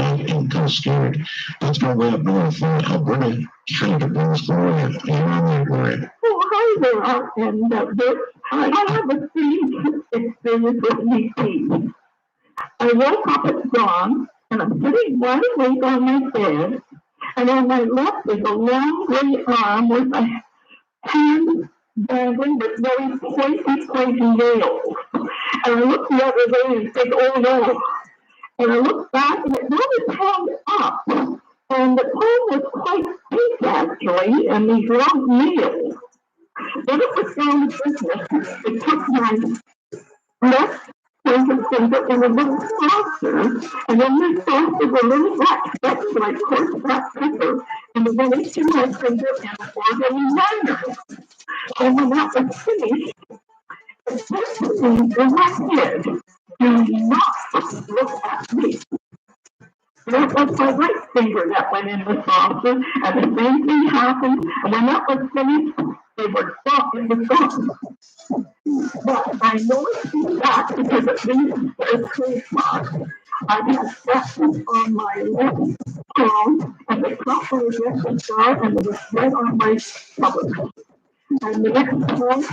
kind of scared. Let's go way up north. Alberta, Canada, brings Gloria. You're on there, Gloria. Oh, hi there, and Dick. I have a strange experience with ET. I woke up at dawn, and I'm sitting wide awake on my bed, and on my left is a long gray arm with a hand dangling with very pointy nails. And I look the other way and think, oh no. And I look back, and it had its hand up, and the palm was quite big actually, and these long nails. Then it was down to business. It took my left pointed finger and a little saucer, and then the saucer were little black specks like coarse black pepper, and then each of my finger and a organ liner. And when that was finished, it said to me in my head, do not look at me. That was my right finger that went in the saucer, and the same thing happened. And when that was finished, they were gone. It was gone. But I know it's back because it leaves a clear mark. I had scratches on my left palm, and the top of the left star, and it was right on my stomach. And the next one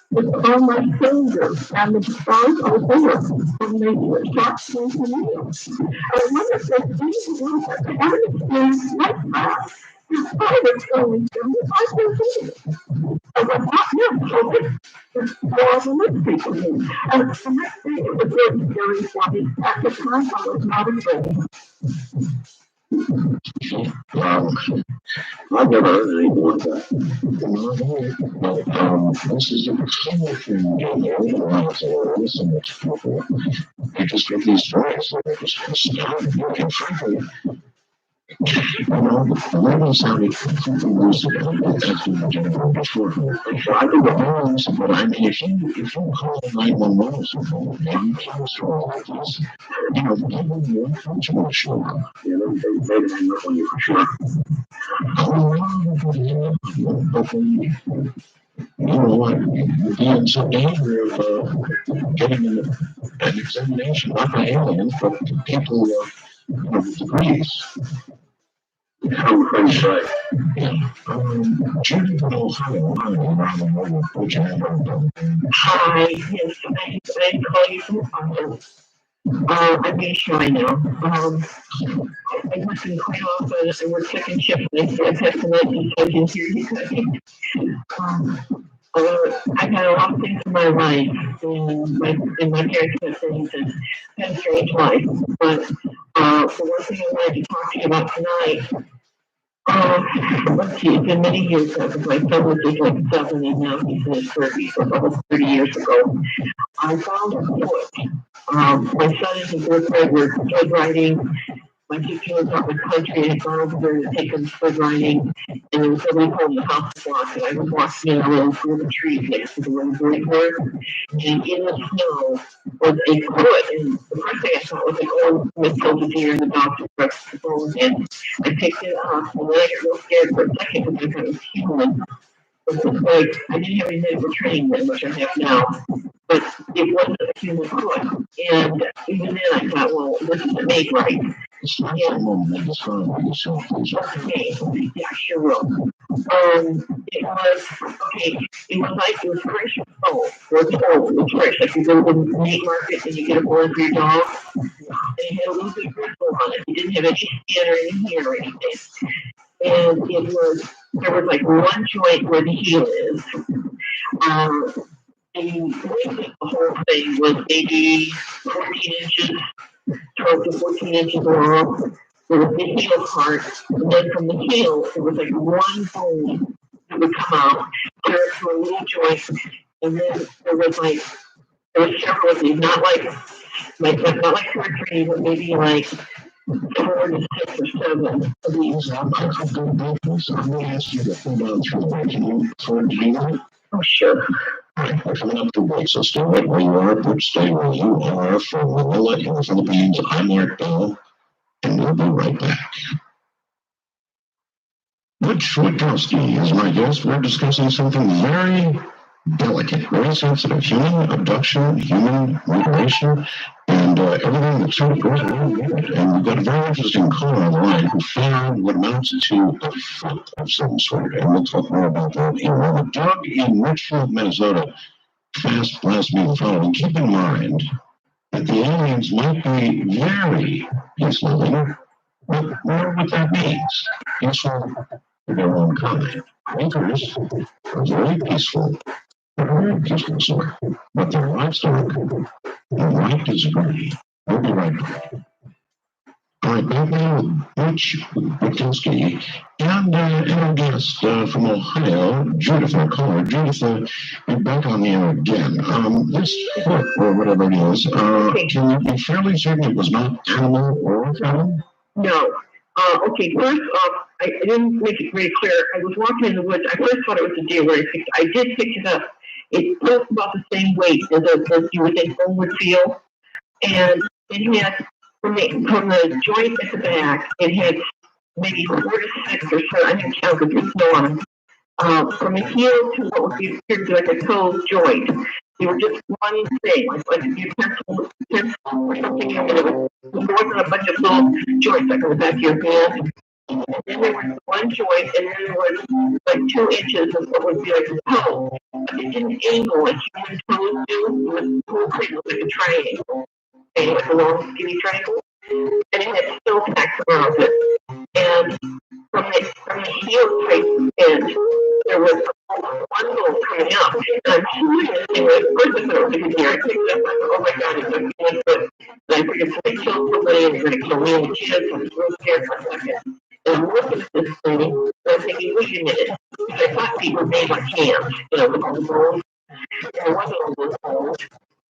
was on my fingers, and the stars are there from the sharp pointy nails. I wonder if there's anyone that had an experience like that, despite it going through the I was not young, so it's more than most people do. And the next day, it was very scary for me. At the time, I was not afraid. I've never heard of anything like that. This is a powerful area. So much people. They just get these stories and they're just astounded. And frankly, the radio sounded completely lucid as we were doing before. So I think the horns, but I mean, if you call 911 or something, maybe tell us all like this, the people you want to show up. Yeah, they hang up on you for sure. Be in some danger of getting an examination, not by aliens, but people with degrees. I'm afraid right. Yeah. Judy from Ohio, around the world, put your hand on. Hi, yes, I call you from Ohio. I'm being shy now. I listen quite often. I work second shift, and I have tonight, so I can hear you cooking. I've had a lot of things in my life, and my parents have things, and had a strange life. But the one thing I wanted to talk to you about tonight, let's see, it's been many years now, because my son was just like 7, and now he's in his 30s, so almost 30 years ago. I found a book. My son is in 4th grade, we're kid writing, my sister was out in the country and had gone over there to take them food riding, and there was nobody home, the house was locked, and I was walking in a room through the trees next to the little boy there, and in the snow was a foot, and the first thing I thought was like, oh, Miss killed the deer, and the dog took the bones, and I picked it up, and then I got real scared for a second because I thought it was human. It was like, I didn't have any medical training then, which I have now, but it wasn't a human foot. And even then I thought, well, this isn't made right. It's not for a moment to describe yourself, please. Okay, yeah, sure will. It was, okay, it was like, it was fresh bone. It was fresh, like you go to the meat market and you get a bone for your dog, and it had a little bit of gristle on it. It didn't have any skin or any hair or anything. And it was, there was like one joint where the heel is. And the whole thing was maybe 14 inches, 12 to 14 inches long. There was the heel part, and then from the heel, it was like one bone that would come out, tear it to a little joint, and then there was several of these, not like 2 or 3, but maybe like 4 to 6 or 7 of these. I'm going to ask you to pull down through the vacuum for a jingle. Oh, sure. Alright, we're coming up to break, so stay right where you are, but stay where you are. From Manila in the Philippines, I'm Mark Bell, and we'll be right back. Butch Witkowski is my guest. We're discussing something very delicate, very sensitive: human abduction, human mutilation, and everything that sort of goes along with it. And we've got a very interesting caller on the line who found what amounts to a foot of some sort, and we'll talk more about that in a moment. Doug in Richfield, Minnesota, fast blast me the following. Keep in mind that the aliens might be very peace-loving, but we know what that means. Peaceful to their own kind. Anchors are very peaceful, but very peaceful sort. But their livestock, they might disagree. We'll be right back. All right, back now with Butch Witkowski and our guest from Ohio, Judith, our caller. Judith, you're back on the air again. This foot, or whatever it is, can you be fairly certain it was not animal or fowl? No. Okay, first off, I didn't make it very clear. I was walking in the woods. I first thought it was a deer when I did pick it up. It feels about the same weight as you would think one would feel. And it had, from the joint at the back, it had maybe 4 to 6 or so, I didn't count because there's no on them. From the heel to what would be appeared to be like a toe joint, they were just one thing, like a pencil or something. It was more than a bunch of little joints like on the back of your hand. And then there was one joint, and then there was like 2 inches of what would be like a toe. But it didn't angle like human toes do. It was the whole thing was like a triangle, okay, like a long skinny triangle. And it had still tacks around it. And from the heel straight end, there was one little coming up. And I'm shooting this thing like, first I thought it was a deer. I picked it up and I thought, oh my God, it's a human foot. And I figured if they kill somebody and they're going to kill me and the kids, I was real scared for a second. And I'm looking at this thing, and I'm thinking, wait a minute. Because I thought these were made like hands, with all the bones. And there wasn't all those bones.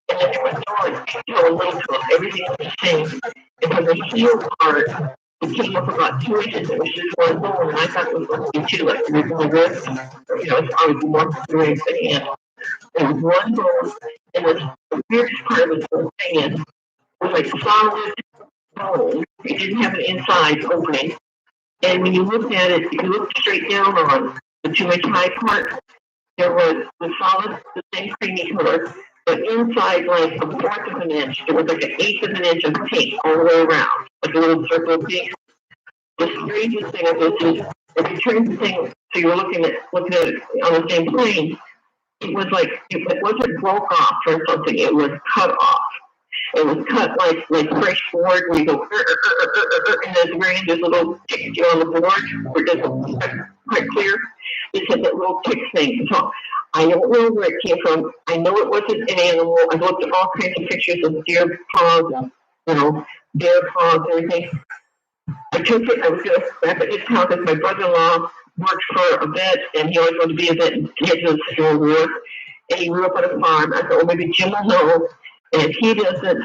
And then there was no like big toe and little toe. Everything was the same. And from the heel part, it came up about 2 inches. It was just one bone, and I thought it was supposed to be 2, like the wrist. It's always more than the hand. There was one bone, and the weirdest part of the whole thing is, it was like solid bone. It didn't have an inside opening. And when you looked at it, if you looked straight down on the 2-inch high part, there was the solid, the same creamy color, but inside like a 1/4 of an inch, there was like an 1/8 of an inch of pink all the way around, like a little circle of pink. The strangest thing of this is, if you turn the thing so you're looking at it on the same plane, it was like, it wasn't broke off or something, it was cut off. It was cut like fresh board where you go, and then at the very end there's a little tick on the board where it doesn't quite clear. It had that little tick thing. So I don't know where it came from. I know it wasn't an animal. I've looked at all kinds of pictures of deer paws, deer paws and everything. I took it, I was going to wrap it in his house because my brother-in-law worked for a vet, and he always wanted to be a vet and get to the Civil War. And he grew up on a farm. I thought, well, maybe Jim will know. And if he doesn't,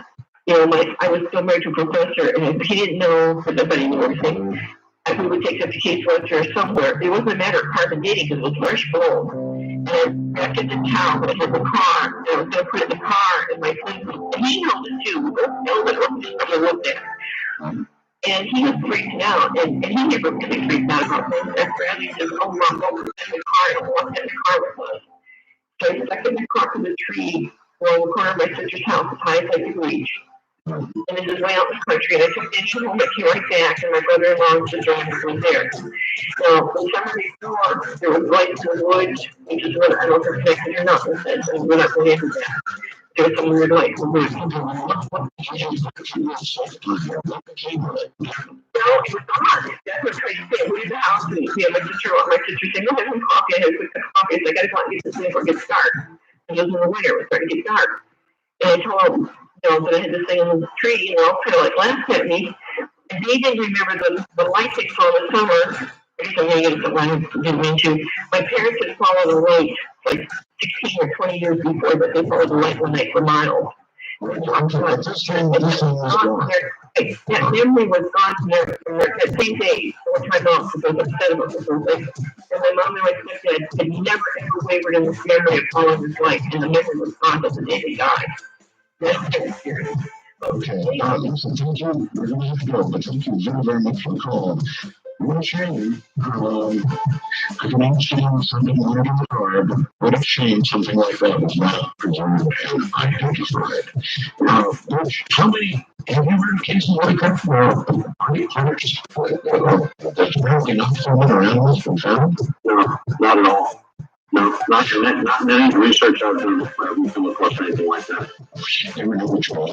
I was still married to a professor, and he didn't know, but nobody knew everything. And we would take them to Case Western or somewhere. It wasn't a matter of carbon dating because it was fresh gold. And back into town, I had the car, and I was going to put it in the car, and my friend, and he held it too. We both held it, I looked at it. And he was freaking out, and he never really freaked out about things. After I leave his own mom over in the car, and walked in the car with us. So I stuck in the car to the tree along the corner of my sister's house as high as I could reach. And this is way out in the country, and I took Danny home, I came right back, and my brother-in-law and sister-in-law was there. Now, when somebody before, there was lights in the woods, which is what I don't know if they're connected or not, and we're not going into that. There was some weird lights in the woods. No, it was not. That's what Tracy said. We did the house, and my sister said, "No, have some coffee." I had a quick cup of coffee. I said, "I gotta go out and get this thing before it gets dark." And it was in the winter, it was starting to get dark. And I told him, that I had this thing in the tree, kind of like laughed at me. And he didn't remember the light they saw in the summer. I guess I'm going to get something I didn't mean to. My parents had followed the light like 16 or 20 years before, but they followed the light one night for miles. That memory was gone from that same day, 4 times off, because I was upset about something. And my mom and my stepdad had never ever wavered in this memory of following this light, and the memory was gone until the day they died. That's very scary. Okay, listen, thank you. We're going to have to go, but thank you very, very much for the call. What shame. I can understand something wanted in the car, but what a shame something like that was not preserved and identified. How many, have you heard of cases like that where that's apparently not found or animals were found? No, not at all. No, not in any research I've done. I haven't come across anything like that. Never know which one.